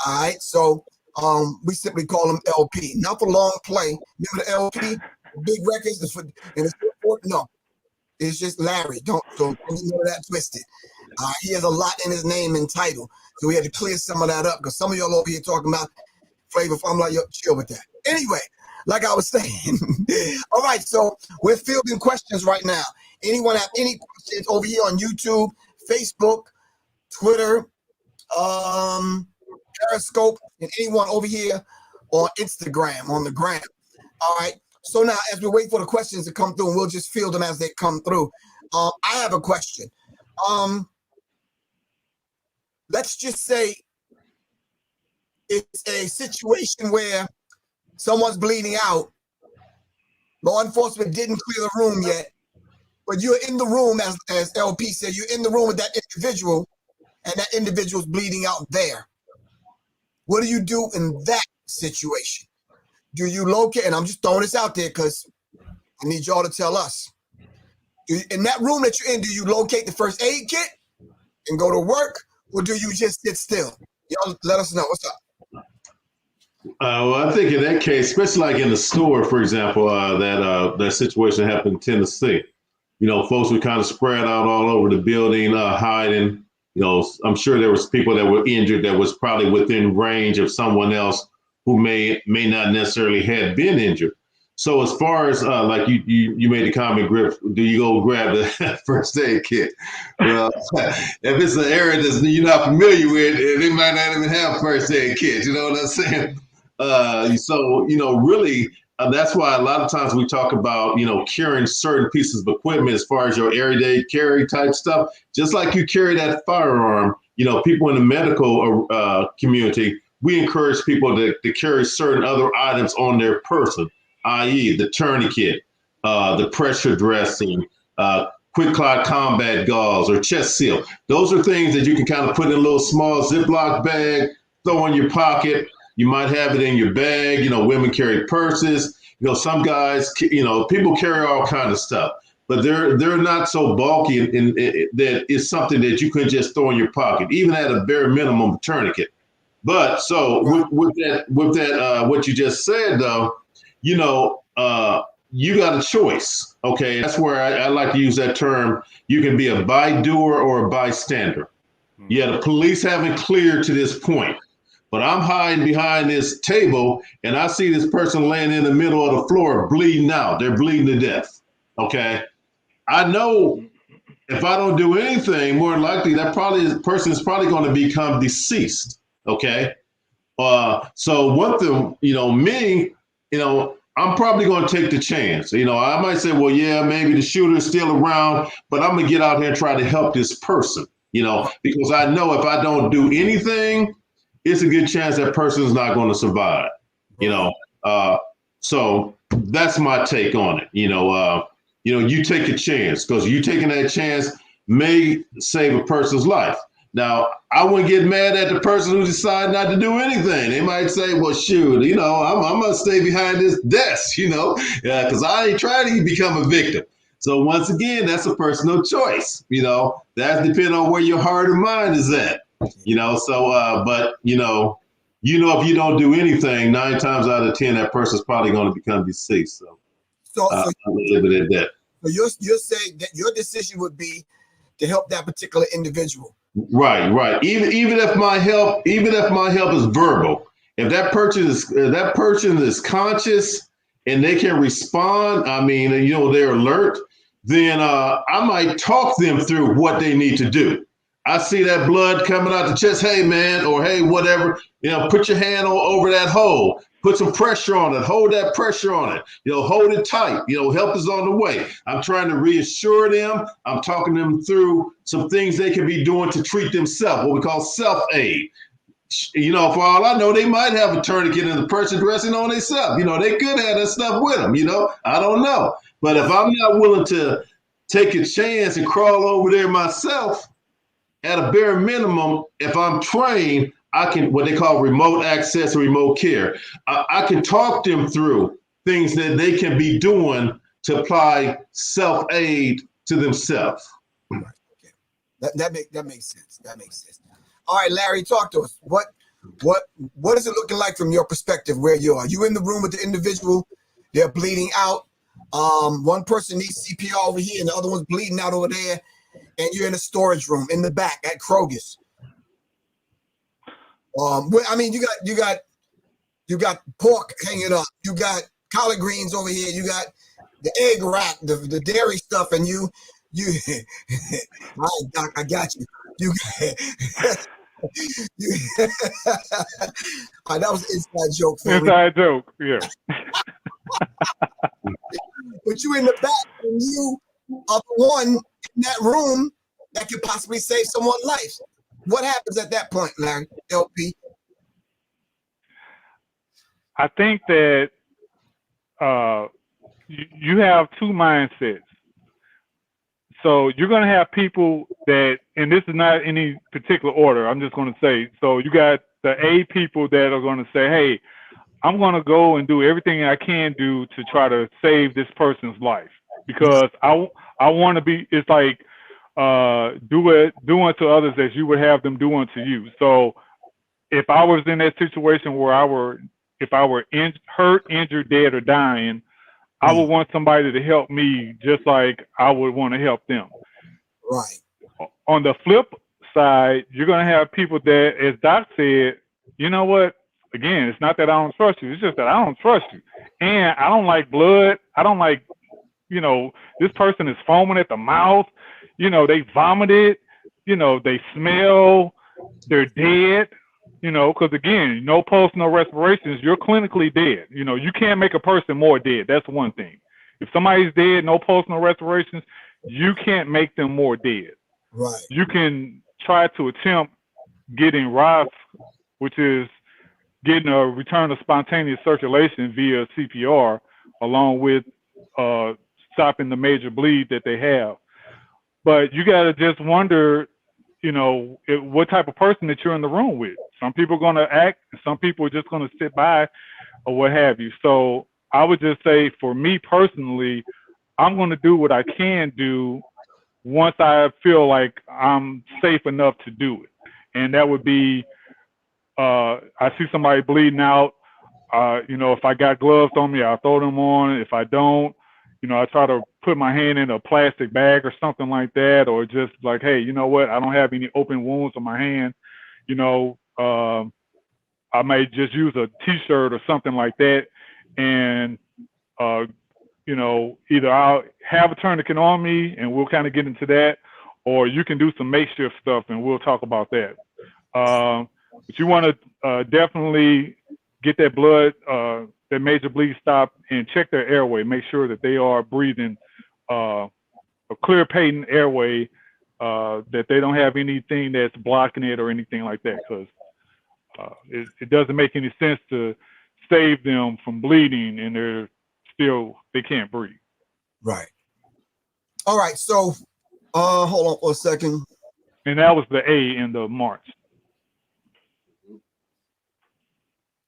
All right, so we simply call him LP. Not for long play. Remember the LP, big records, no, it's just Larry. Don't get that twisted. He has a lot in his name and title, so we had to clear some of that up because some of y'all over here talking about Flavor. I'm like, yo, chill with that. Anyway, like I was saying. All right, so we're fielding questions right now. Anyone have any questions over here on YouTube, Facebook, Twitter, Periscope, and anyone over here on Instagram, on the gram? All right. So now, as we wait for the questions to come through, and we'll just field them as they come through. I have a question. Let's just say it's a situation where someone's bleeding out. Law enforcement didn't clear the room yet, but you're in the room, as LP said, you're in the room with that individual, and that individual's bleeding out there. What do you do in that situation? Do you locate, and I'm just throwing this out there because I need y'all to tell us. In that room that you're in, do you locate the first aid kit and go to work, or do you just sit still? Y'all let us know. What's up? Well, I think in that case, especially like in the store, for example, that situation happened in Tennessee. You know, folks were kind of spread out all over the building, hiding. You know, I'm sure there was people that were injured that was probably within range of someone else who may not necessarily have been injured. So as far as like you made a comment, Griff, do you go grab the first aid kit? Well, if it's an area that you're not familiar with, they might not even have first aid kits. You know what I'm saying? So, you know, really, that's why a lot of times we talk about, you know, carrying certain pieces of equipment as far as your everyday carry type stuff. Just like you carry that firearm, you know, people in the medical community, we encourage people to carry certain other items on their person, i.e. the tourniquet, the pressure dressing, quick clot combat gauze, or chest seal. Those are things that you can kind of put in a little small Ziploc bag, throw in your pocket. You might have it in your bag. You know, women carry purses. You know, some guys, you know, people carry all kinds of stuff, but they're not so bulky that it's something that you could just throw in your pocket, even at a bare minimum tourniquet. But so with that, what you just said, though, you know, you got a choice. Okay, that's where I like to use that term. You can be a by-doer or a bystander. Yeah, the police haven't cleared to this point, but I'm hiding behind this table and I see this person laying in the middle of the floor bleeding out. They're bleeding to death. Okay, I know if I don't do anything, more than likely that person is probably going to become deceased. Okay. So one thing, you know, me, you know, I'm probably going to take the chance. You know, I might say, well, yeah, maybe the shooter is still around, but I'm going to get out here and try to help this person, you know, because I know if I don't do anything, it's a good chance that person is not going to survive, you know. So that's my take on it. You know, you take a chance because you taking that chance may save a person's life. Now, I wouldn't get mad at the person who decided not to do anything. They might say, well, shoot, you know, I'm going to stay behind this desk, you know, because I ain't trying to become a victim. So once again, that's a personal choice. You know, that depends on where your heart and mind is at, you know. So, but, you know, if you don't do anything, 9 times out of 10, that person's probably going to become deceased. So I'll leave it at that. So you're saying that your decision would be to help that particular individual. Right. Even if my help is verbal, if that person is conscious and they can respond, I mean, you know, they're alert, then I might talk them through what they need to do. I see that blood coming out the chest. Hey, man, or hey, whatever, you know, put your hand over that hole. Put some pressure on it. Hold that pressure on it. You know, hold it tight. You know, help is on the way. I'm trying to reassure them. I'm talking them through some things they can be doing to treat themselves, what we call self-aid. You know, for all I know, they might have a tourniquet and the person dressing on themselves. You know, they could have that stuff with them. You know, I don't know. But if I'm not willing to take a chance and crawl over there myself, at a bare minimum, if I'm trained, I can, what they call remote access or remote care. I can talk them through things that they can be doing to apply self-aid to themselves. Right. Okay. That makes sense. That makes sense. All right, Larry, talk to us. What is it looking like from your perspective where you are? You in the room with the individual, they're bleeding out. One person needs CPR over here and the other one's bleeding out over there, and you're in a storage room in the back at Kroger's. I mean, you got pork hanging up. You got collard greens over here. You got the egg rack, the dairy stuff, and you. All right, Doc, I got you. All right, that was an inside joke. Inside joke, yeah. But you in the back, and you are the one in that room that could possibly save someone's life. What happens at that point, Larry, LP? I think that you have two mindsets. So you're going to have people that, and this is not any particular order, I'm just going to say, so you got the A people that are going to say, hey, I'm going to go and do everything I can do to try to save this person's life, because I want to be, it's like do unto others as you would have them do unto you. So if I was in that situation where if I were hurt, injured, dead, or dying, I would want somebody to help me just like I would want to help them. Right. On the flip side, you're going to have people that, as Doc said, you know what? Again, it's not that I don't trust you. It's just that I don't trust you. And I don't like blood. I don't like, this person is foaming at the mouth. They vomited. They smell. They're dead. Because again, no pulse, no respirations, you're clinically dead. You can't make a person more dead. That's one thing. If somebody's dead, no pulse, no respirations, you can't make them more dead. Right. You can try to attempt getting ROS, which is getting a return of spontaneous circulation via CPR, along with stopping the major bleed that they have. But you got to just wonder, what type of person that you're in the room with. Some people are going to act, and some people are just going to sit by or what have you. So I would just say, for me personally, I'm going to do what I can do once I feel like I'm safe enough to do it. And that would be, I see somebody bleeding out, if I got gloves on me, I'll throw them on. If I don't, I try to put my hand in a plastic bag or something like that, or just like, hey, you know what? I don't have any open wounds on my hand. I may just use a T-shirt or something like that. And, either I'll have a tourniquet on me and we'll kind of get into that, or you can do some makeshift stuff and we'll talk about that. But you want to definitely get that blood, that major bleed stopped, and check their airway. Make sure that they are breathing a clear patent airway, that they don't have anything that's blocking it or anything like that, because it doesn't make any sense to save them from bleeding and they can't breathe. Right. All right. So hold on for a second. And that was the A in the march.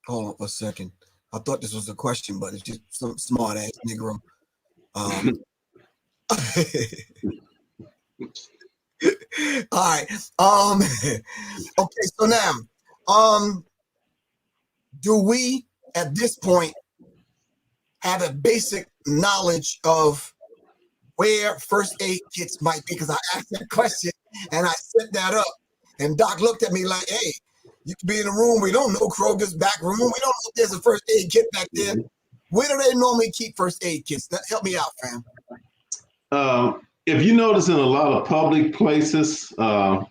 Hold on for a second. I thought this was a question, but it's just some smart ass Negro. All right. Okay. So now, do we at this point have a basic knowledge of where first aid kits might be? Because I asked that question and I set that up, and Doc looked at me like, "Hey, you could be in a room we don't know, Kroger's back room. We don't know if there's a first aid kit back there. Where do they normally keep first aid kits? Help me out, fam." If you notice in a lot of public places,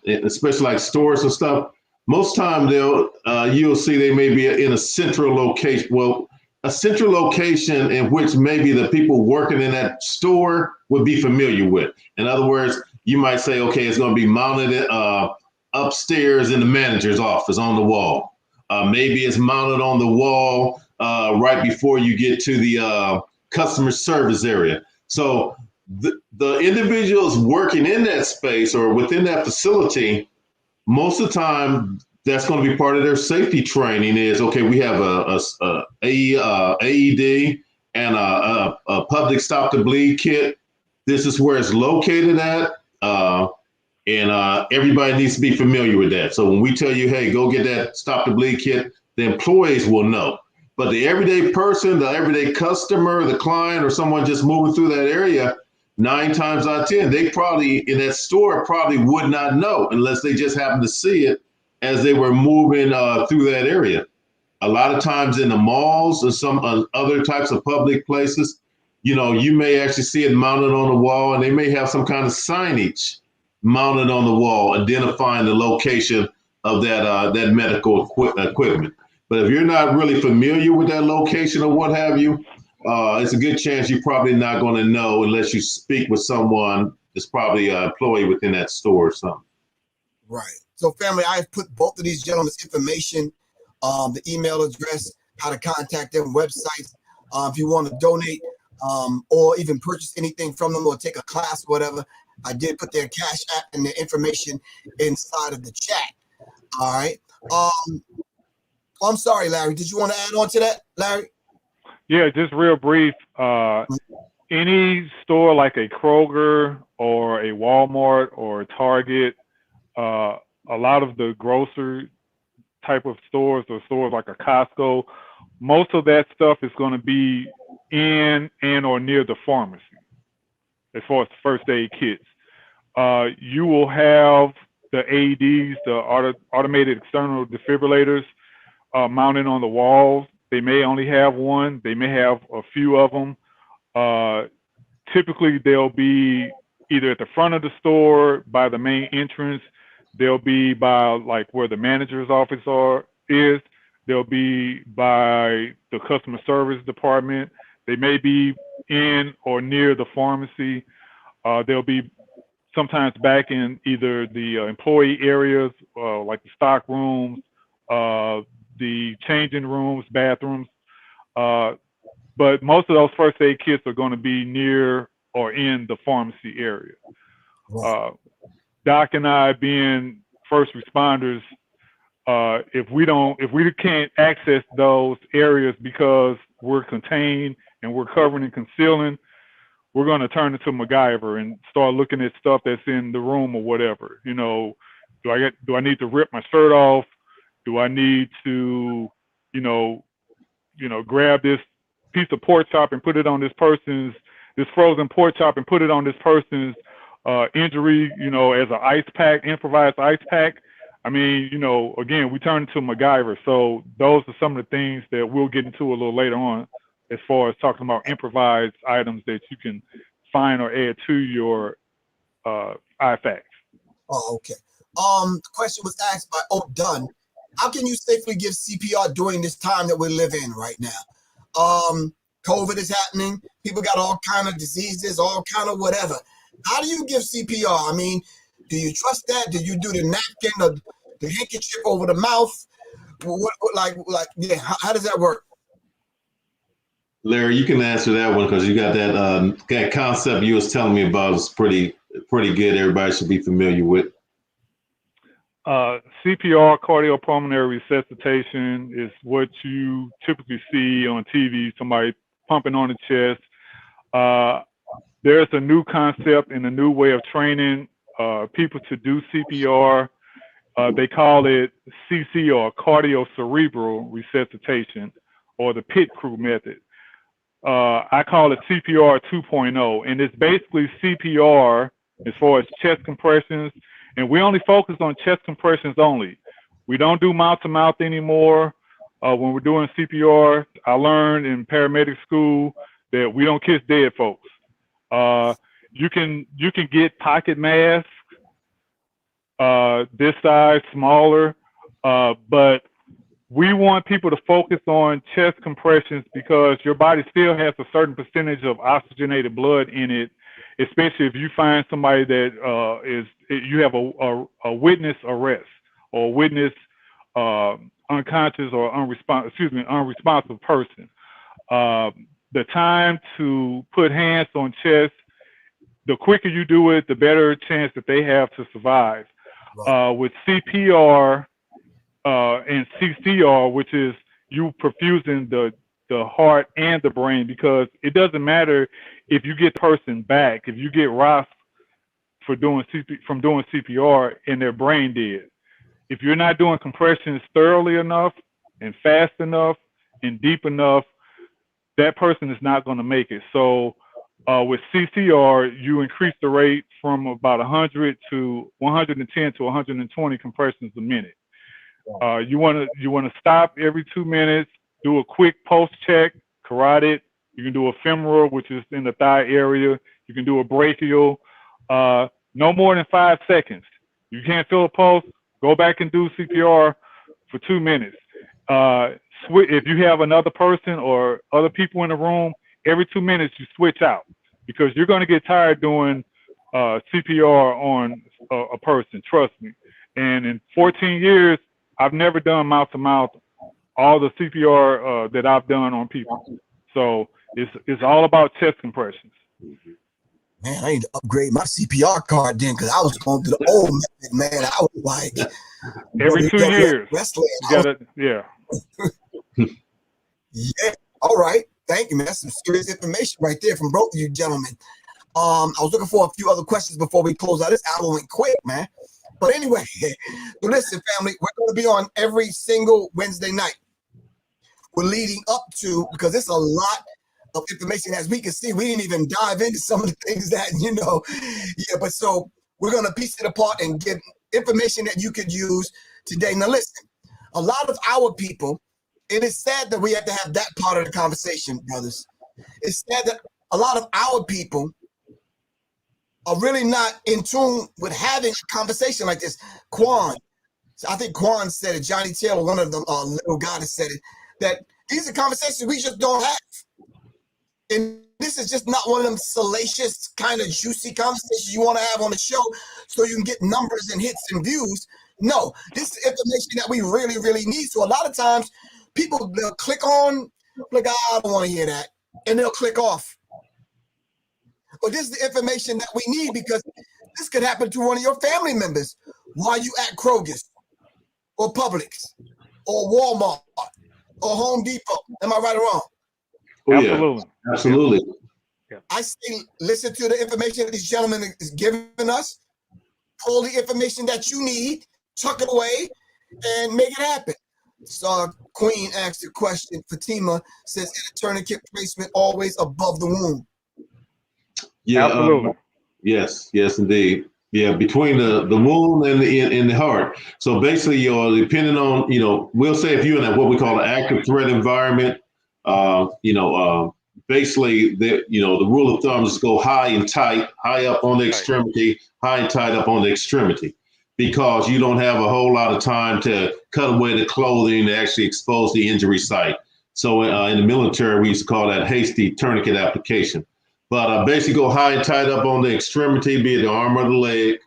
especially like stores and stuff, most time you'll see they may be in a central location. Well, a central location in which maybe the people working in that store would be familiar with. In other words, you might say, okay, it's going to be mounted upstairs in the manager's office on the wall. Maybe it's mounted on the wall right before you get to the customer service area. So the individuals working in that space or within that facility, most of the time, that's going to be part of their safety training is, okay, we have a AED and a public stop to bleed kit. This is where it's located at. And everybody needs to be familiar with that. So when we tell you, hey, go get that stop the bleed kit, the employees will know. But the everyday person, the everyday customer, the client, or someone just moving through that area, 9 times out of 10, they probably in that store probably would not know unless they just happened to see it as they were moving through that area. a lot of times in the malls or some other types of public places, you may actually see it mounted on the wall, and they may have some kind of signage mounted on the wall identifying the location of that medical equipment. But if you're not really familiar with that location or what have you, it's a good chance you're probably not going to know unless you speak with someone that's probably an employee within that store or something. Right. So, family, I've put both of these gentlemen's information, the email address, how to contact them, websites, if you want to donate or even purchase anything from them or take a class, whatever. I did put their Cash App and their information inside of the chat. All right. I'm sorry, Larry. Did you want to add on to that, Larry? Yeah, just real brief. Any store like a Kroger or a Walmart or a Target, a lot of the grocery type of stores or stores like a Costco, most of that stuff is going to be in and or near the pharmacy as far as first aid kits. You will have the AEDs, the automated external defibrillators, mounted on the walls. They may only have one. They may have a few of them. Typically, they'll be either at the front of the store by the main entrance. They'll be by like where the manager's office is. They'll be by the customer service department. They may be in or near the pharmacy. They'll be sometimes back in either the employee areas, like the stock rooms, the changing rooms, bathrooms. But most of those first aid kits are going to be near or in the pharmacy area. Doc and I, being first responders, if we can't access those areas because we're contained and we're covering and concealing, we're going to turn into MacGyver and start looking at stuff that's in the room or whatever. Do I need to rip my shirt off? Do I need to, grab this piece of pork chop and put it on this frozen pork chop and put it on this person's injury, as an ice pack, improvised ice pack? I mean, again, we turn into MacGyver. So those are some of the things that we'll get into a little later on, as far as talking about improvised items that you can find or add to your IFACs. Oh, okay. The question was asked by Dunn. How can you safely give CPR during this time that we live in right now? COVID is happening. People got all kind of diseases, all kind of whatever. How do you give CPR? I mean, do you trust that? Do you do the napkin or the handkerchief over the mouth? How does that work? Larry, you can answer that one because you got that concept you was telling me about is pretty good. Everybody should be familiar with. CPR, cardiopulmonary resuscitation, is what you typically see on TV, somebody pumping on the chest. There's a new concept and a new way of training people to do CPR. They call it CCR, cardiocerebral resuscitation, or the pit crew method. I call it CPR 2.0, and it's basically CPR as far as chest compressions, and we only focus on chest compressions only. We don't do mouth-to-mouth anymore. When we're doing CPR, I learned in paramedic school that we don't kiss dead folks. You can get pocket masks, this size, smaller, but we want people to focus on chest compressions because your body still has a certain percentage of oxygenated blood in it, especially if you find somebody that you have a witness arrest or witness unconscious or unresponsive person. The time to put hands on chest, the quicker you do it, the better chance that they have to survive. With CPR and CCR, which is you perfusing the heart and the brain, because it doesn't matter if you get person back, if you get ROS from doing CPR and their brain dead. If you're not doing compressions thoroughly enough and fast enough and deep enough, that person is not going to make it. So with CCR, you increase the rate from about 100 to 110 to 120 compressions a minute. You want to stop every 2 minutes, do a quick pulse check, carotid. You can do a femoral, which is in the thigh area. You can do a brachial. No more than 5 seconds. You can't feel a pulse, go back and do CPR for 2 minutes. If you have another person or other people in the room, every 2 minutes you switch out, because you're going to get tired doing CPR on a person, trust me. And in 14 years, I've never done mouth to mouth all the CPR that I've done on people. So it's all about chest compressions. Man, I need to upgrade my CPR card then, because I was going to the old method, man. I was like, every 2 years. Wrestling. You gotta, yeah. Yeah. All right. Thank you, man. That's some serious information right there from both of you gentlemen. I was looking for a few other questions before we close out. This hour went quick, man. But anyway, so listen, family, we're going to be on every single Wednesday night. We're leading up to, because it's a lot of information. As we can see, we didn't even dive into some of the things that, but so we're going to piece it apart and give information that you could use today. Now, listen, a lot of our people, it is sad that we have to have that part of the conversation, brothers. It's sad that a lot of our people are really not in tune with having a conversation like this. Quan, I think Quan said it, Johnny Taylor, one of them, little guy that said it, that these are conversations we just don't have. And this is just not one of them salacious, kind of juicy conversations you want to have on the show so you can get numbers and hits and views. No, this is information that we really, really need. So a lot of times people, they'll click on, like, I don't want to hear that, and they'll click off. But this is the information that we need, because this could happen to one of your family members while you at Kroger's or Publix or Walmart or Home Depot. Am I right or wrong? Oh, Absolutely. Yeah. Absolutely. I say listen to the information that these gentlemen is giving us, pull the information that you need, tuck it away, and make it happen. So Queen asked a question. Fatima says, is a tourniquet placement always above the wound? Yeah. Absolutely. Yes, indeed. Yeah, between the wound and the heart. So basically, depending on, we'll say if you're in what we call an active threat environment, basically, the rule of thumb is go high and tight, high up on the extremity, high and tight up on the extremity, because you don't have a whole lot of time to cut away the clothing to actually expose the injury site. So in the military, we used to call that hasty tourniquet application. But basically go high and tight up on the extremity, be it the arm or the leg.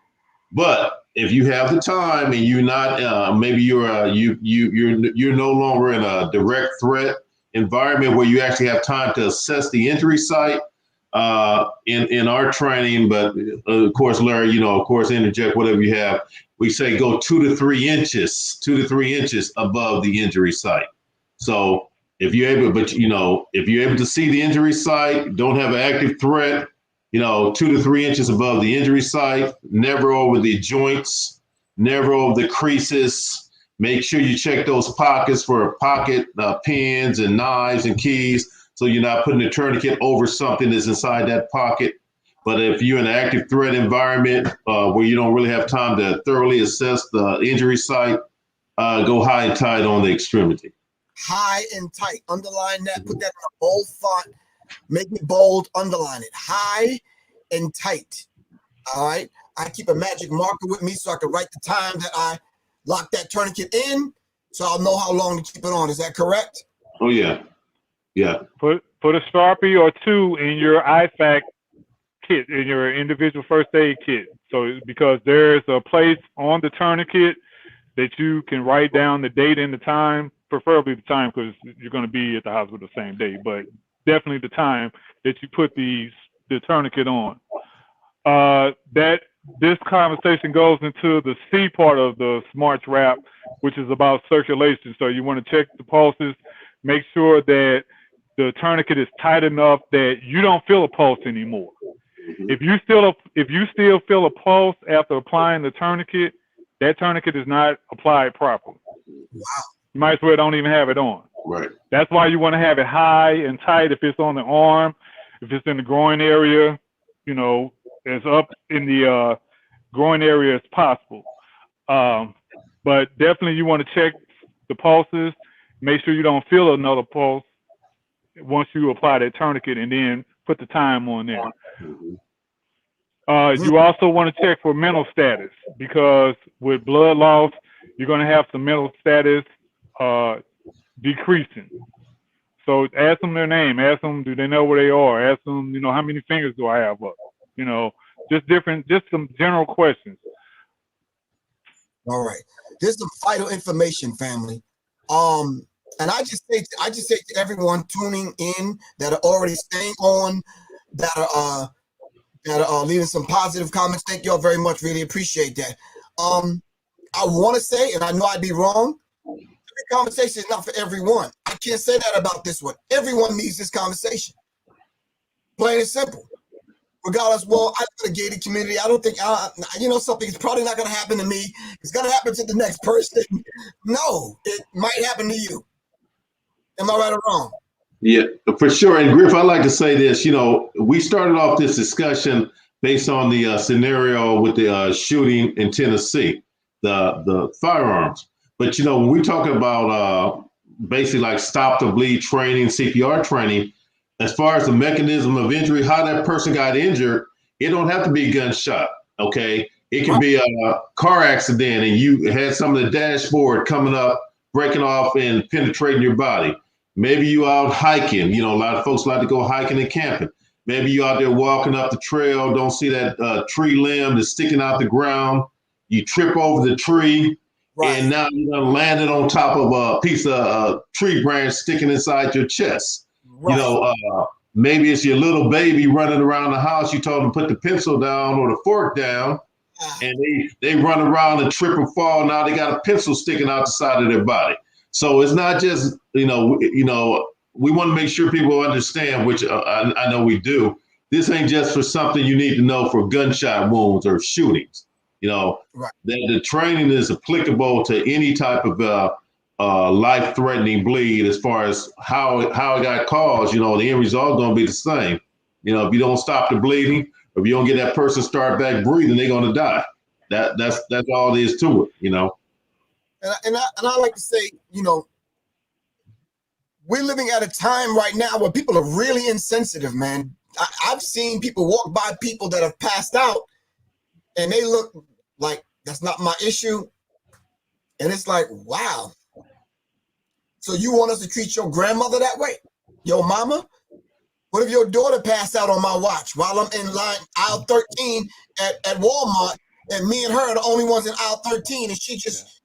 But if you have the time and you're not, maybe you're no longer in a direct threat environment where you actually have time to assess the injury site in our training. But of course, Larry, interject whatever you have. We say go 2 to 3 inches above the injury site. So if you're able, if you're able to see the injury site, don't have an active threat, 2 to 3 inches above the injury site, never over the joints, never over the creases. Make sure you check those pockets for pocket pins and knives and keys, so you're not putting a tourniquet over something that's inside that pocket. But if you're in an active threat environment where you don't really have time to thoroughly assess the injury site, go high and tight on the extremity. High and tight. Underline that. Put that in a bold font. Make it bold. Underline it. High and tight. All right. I keep a magic marker with me so I can write the time that I lock that tourniquet in, so I'll know how long to keep it on. Is that correct? Oh yeah. Put a Sharpie or 2 in your IFAC kit, in your individual first aid kit. So because there's a place on the tourniquet that you can write down the date and the time, preferably the time, because you're going to be at the hospital the same day, but definitely the time that you put the tourniquet on. That this conversation goes into the C part of the SMARTS wrap, which is about circulation. So you want to check the pulses, make sure that the tourniquet is tight enough that you don't feel a pulse anymore. If you still feel a pulse after applying the tourniquet, that tourniquet is not applied properly. Wow. You might as well don't even have it on. Right. That's why you want to have it high and tight if it's on the arm, if it's in the groin area, as up in the groin area as possible. But definitely you want to check the pulses. Make sure you don't feel another pulse once you apply that tourniquet, and then put the time on there. You also want to check for mental status, because with blood loss, you're going to have some mental status decreasing. So ask them their name. Ask them, do they know where they are? Ask them, how many fingers do I have up? Just some general questions. All right. There's some vital information, family. And I just say to everyone tuning in that are already staying on, that are leaving some positive comments. Thank y'all very much. Really appreciate that. I want to say, and I know I'd be wrong, every conversation is not for everyone. I can't say that about this one. Everyone needs this conversation. Plain and simple. Regardless, well, I live in a gated community. I don't think, something's probably not going to happen to me. It's going to happen to the next person. No, it might happen to you. Am I right or wrong? Yeah, for sure. And Griff, I'd like to say this. We started off this discussion based on the scenario with the shooting in Tennessee, the firearms. But, when we talk about basically like stop the bleed training, CPR training, as far as the mechanism of injury, how that person got injured, it don't have to be a gunshot, okay? It can be a car accident and you had some of the dashboard coming up, breaking off and penetrating your body. Maybe you out hiking. A lot of folks like to go hiking and camping. Maybe you out there walking up the trail, don't see that tree limb that's sticking out the ground. You trip over the tree, and now you're gonna land it on top of a piece of tree branch sticking inside your chest. Right. Maybe it's your little baby running around the house. You told them to put the pencil down or the fork down, and they run around and trip and fall. Now they got a pencil sticking out the side of their body. So it's not just, we want to make sure people understand, which I know we do. This ain't just for something you need to know for gunshot wounds or shootings. That the training is applicable to any type of life-threatening bleed, as far as how it got caused. The end result is going to be the same. If you don't stop the bleeding, or if you don't get that person start back breathing, they're going to die. That's all there is to it. And I like to say, we're living at a time right now where people are really insensitive, man. I've seen people walk by people that have passed out, and they look like that's not my issue. And it's like, wow. So you want us to treat your grandmother that way? Your mama? What if your daughter passed out on my watch while I'm in line aisle 13 at Walmart, and me and her are the only ones in aisle 13, and she just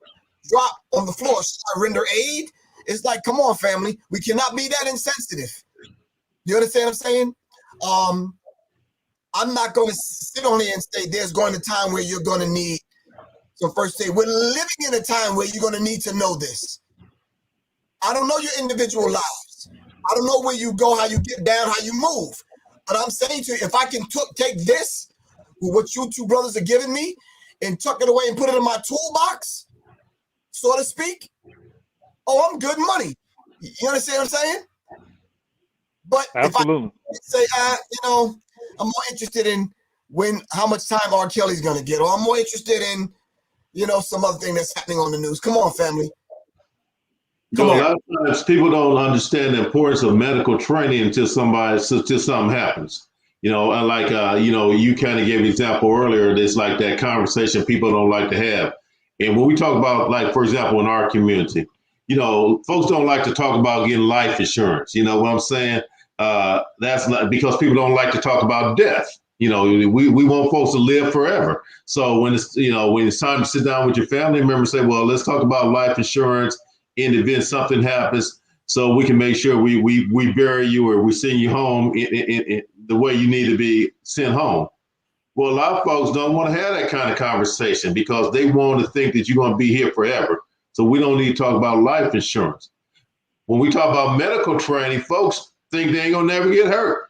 drop on the floor? Should I render aid? It's like, come on, family. We cannot be that insensitive. You understand what I'm saying? I'm not going to sit on here and say there's going to time where you're going to need some first aid. We're living in a time where you're going to need to know this. I don't know your individual lives. I don't know where you go, how you get down, how you move. But I'm saying to you, if I can take this, what you two brothers are giving me, and tuck it away and put it in my toolbox, so to speak, I'm good money. You understand what I'm saying? But absolutely. If I say, I'm more interested in how much time R. Kelly's going to get, or I'm more interested in, some other thing that's happening on the news. Come on, family. A lot of times people don't understand the importance of medical training until something happens. And like, you kind of gave an example earlier. It's like that conversation people don't like to have. And when we talk about, like, for example, in our community, folks don't like to talk about getting life insurance. You know what I'm saying? That's not because people don't like to talk about death. We want folks to live forever. So when it's time to sit down with your family members, say, well, let's talk about life insurance in the event something happens, so we can make sure we bury you or we send you home in the way you need to be sent home. Well, a lot of folks don't want to have that kind of conversation because they want to think that you're going to be here forever. So we don't need to talk about life insurance. When we talk about medical training, folks think they ain't going to never get hurt,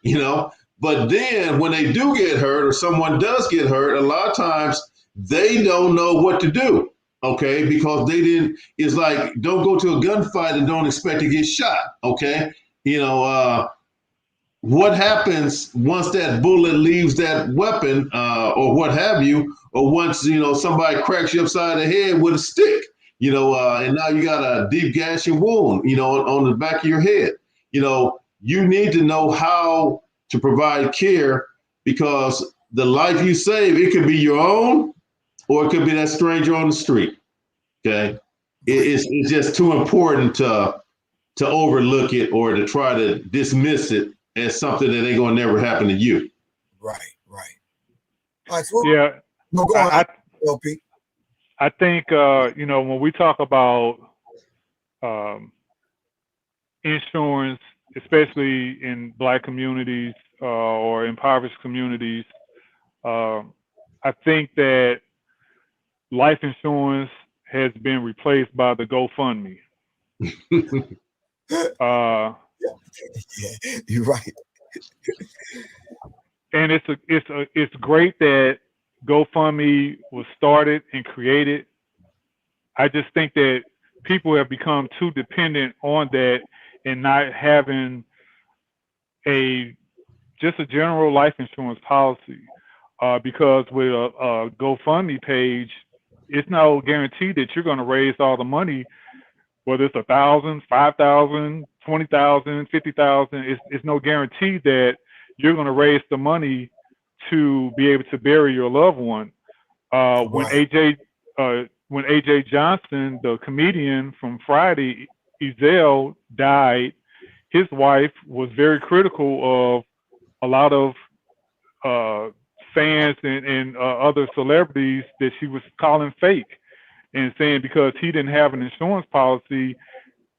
But then when they do get hurt or someone does get hurt, a lot of times they don't know what to do. Okay, because it's like, don't go to a gunfight and don't expect to get shot. Okay, what happens once that bullet leaves that weapon or what have you, or once, somebody cracks you upside the head with a stick? and now you got a deep gashing wound, on the back of your head. You need to know how to provide care, because the life you save, it could be your own, or it could be that stranger on the street. Okay. It's just too important to overlook it or to try to dismiss it as something that ain't gonna never happen to you. Right. All right, so Yeah. no, go on, LP. I think, when we talk about insurance, especially in Black communities or impoverished communities, I think that life insurance has been replaced by the GoFundMe. Yeah, you're right. And it's great that GoFundMe was started and created. I just think that people have become too dependent on that and not having just a general life insurance policy. Because with a GoFundMe page, it's no guarantee that you're going to raise all the money, whether it's 1,000, 5,000, 20,000, 50,000. It's no guarantee that you're going to raise the money to be able to bury your loved one. When AJ Johnson, the comedian from Friday, Ezell, died, his wife was very critical of a lot of fans and other celebrities that she was calling fake, and saying because he didn't have an insurance policy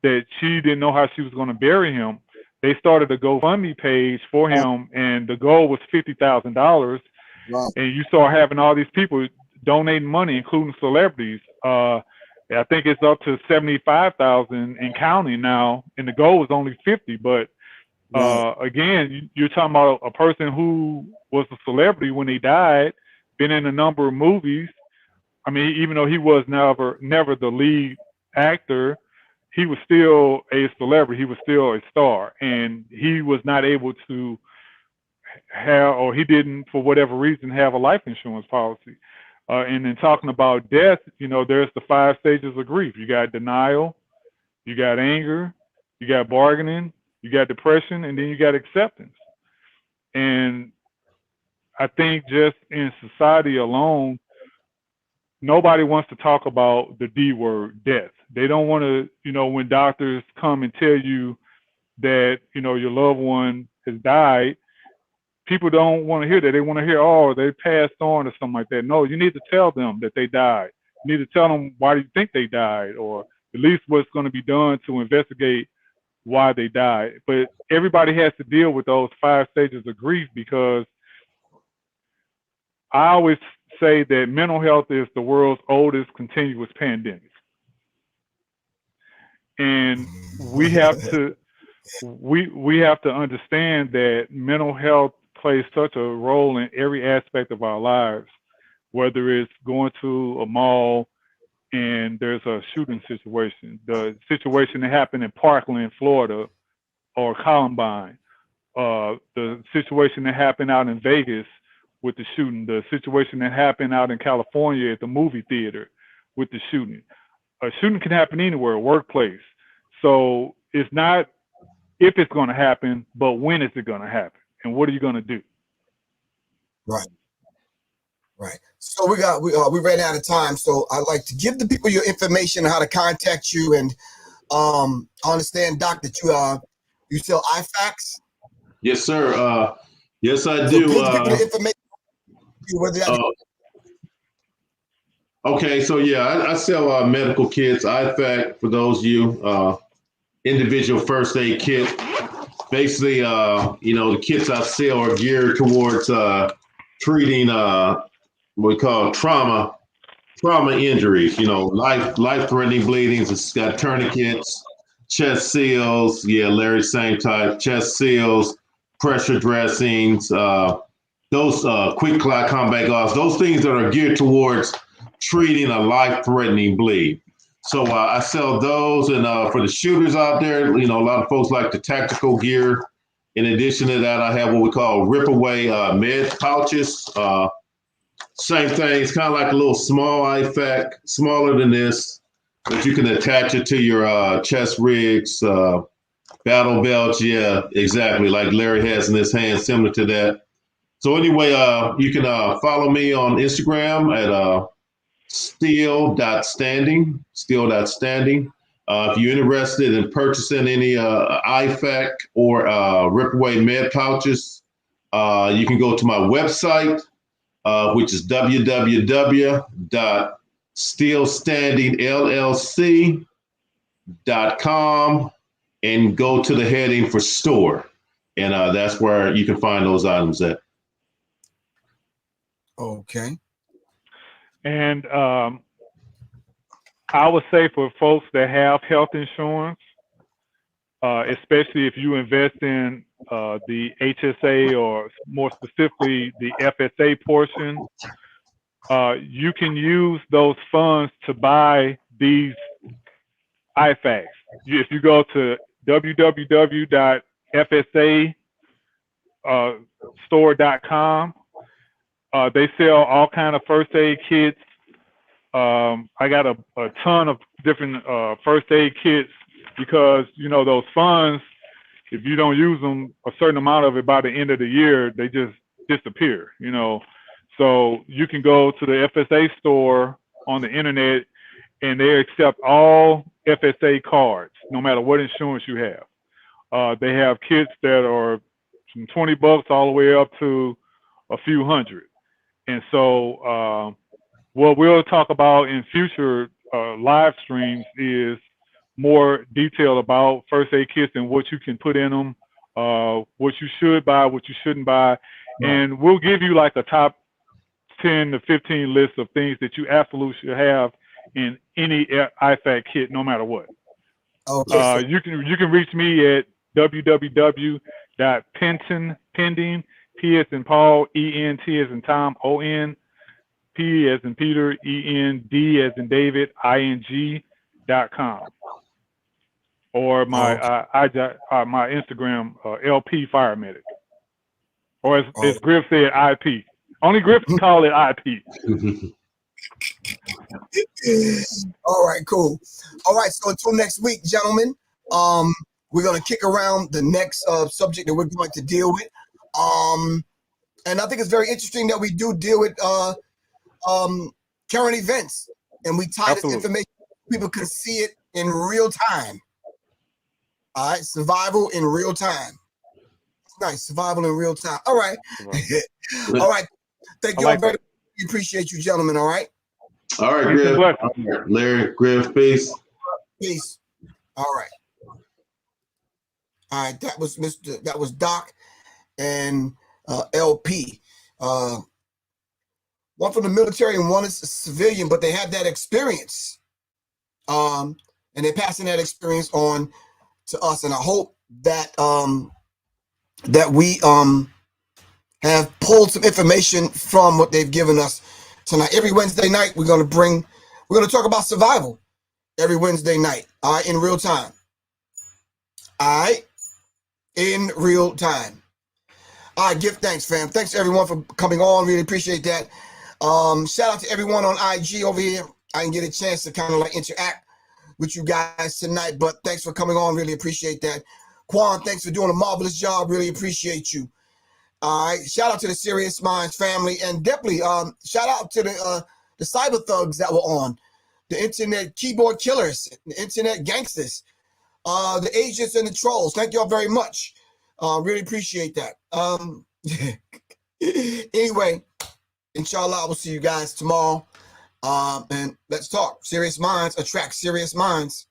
that she didn't know how she was going to bury him. They started a GoFundMe page for him, and the goal was $50,000. Wow. And you saw having all these people donating money, including celebrities. I think it's up to 75,000 and counting now, and the goal was only 50. But again, you're talking about a person who was a celebrity when he died, been in a number of movies. I mean, even though he was never the lead actor, he was still a celebrity. He was still a star, and he was not able to have, or he didn't, for whatever reason, have a life insurance policy. And then talking about death, there's the 5 stages of grief. You got denial, you got anger, you got bargaining, you got depression, and then you got acceptance. And I think just in society alone, nobody wants to talk about the D word, death. They don't want to, when doctors come and tell you that, your loved one has died, people don't want to hear that. They want to hear, oh, they passed on or something like that. No, you need to tell them that they died. You need to tell them why do you think they died, or at least what's going to be done to investigate why they died. But everybody has to deal with those 5 stages of grief, because I always say that mental health is the world's oldest continuous pandemic. And we have to understand that mental health plays such a role in every aspect of our lives, whether it's going to a mall and there's a shooting situation, the situation that happened in Parkland, Florida, or Columbine, the situation that happened out in Vegas with the shooting, the situation that happened out in California at the movie theater with the shooting. A shooting can happen anywhere, workplace. So it's not if it's going to happen, but when is it going to happen? And what are you going to do? Right. So we ran out of time. So I'd like to give the people your information on how to contact you. And I understand, Doc, that you sell IFACs. Yes, sir. Yes, I So do. give the people the information. Okay, so yeah, I sell medical kits, IFAC, for those of you, individual first aid kit. Basically, the kits I sell are geared towards treating what we call trauma injuries, life-threatening bleedings. It's got tourniquets, chest seals. Yeah, Larry, same type, chest seals, pressure dressings, those quick clot combat gauze, those things that are geared towards treating a life-threatening bleed. So I sell those, and for the shooters out there, a lot of folks like the tactical gear. In addition to that, I have what we call rip-away med pouches. Same thing, it's kind of like a little small IFAC, smaller than this. But you can attach it to your chest rigs, battle belts. Yeah, exactly. Like Larry has in his hand, similar to that. So anyway, you can follow me on Instagram at steel.standing. If you're interested in purchasing any IFAC or Ripaway med pouches, you can go to my website, which is www.steelstandingllc.com, and go to the heading for store. And that's where you can find those items at. Okay. And I would say for folks that have health insurance, especially if you invest in the HSA or more specifically the FSA portion, you can use those funds to buy these IFACs. If you go to www.fsastore.com, they sell all kind of first aid kits. I got a ton of different first aid kits because, you know, those funds, if you don't use them a certain amount of it by the end of the year, they just disappear, you know. So you can go to the FSA store on the internet and they accept all FSA cards, no matter what insurance you have. They have kits that are from $20 all the way up to a few hundred. And so what we'll talk about in future live streams is more detail about first aid kits and what you can put in them, what you should buy, what you shouldn't buy. And we'll give you like a top 10 to 15 list of things that you absolutely should have in any IFAC kit, no matter what. Okay. You can reach me at www.PentonPending, P as in Paul, E-N-T as in Tom, O-N, P as in Peter, E-N-D as in David, I-N-G.com. Or my my Instagram, LP FireMedic. Or as Griff said, IP. Only Griff can call it IP. All right, cool. All right, so until next week, gentlemen, we're going to kick around the next subject that we're going to deal with. And I think it's very interesting that we do deal with current events, and we tie this information so people can see it in real time. All right, survival in real time. Nice, survival in real time. All right. All right. Thank you all very much. We appreciate you, gentlemen. All right. All right, Griff. Larry, Griff, peace. Peace. All right. All right. That was Doc and LP. One from the military and one is a civilian, but they have that experience. And they're passing that experience on to us. And I hope that that we have pulled some information from what they've given us tonight. Every Wednesday night, we're going to talk about survival every Wednesday night, all right, in real time. All right, in real time. All right, give thanks, fam. Thanks everyone for coming on. Really appreciate that. Shout out to everyone on IG over here. I didn't get a chance to kind of like interact with you guys tonight, but thanks for coming on. Really appreciate that. Quan, thanks for doing a marvelous job. Really appreciate you. All right, shout out to the Serious Minds family, and definitely shout out to the cyber thugs that were on, the internet keyboard killers, the internet gangsters, the agents and the trolls. Thank y'all very much. Really appreciate that. Anyway, inshallah, I will see you guys tomorrow. And let's talk. Serious minds attract serious minds.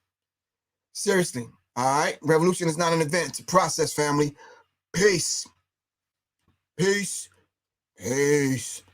Seriously. All right. Revolution is not an event. It's a process, family. Peace. Peace. Peace.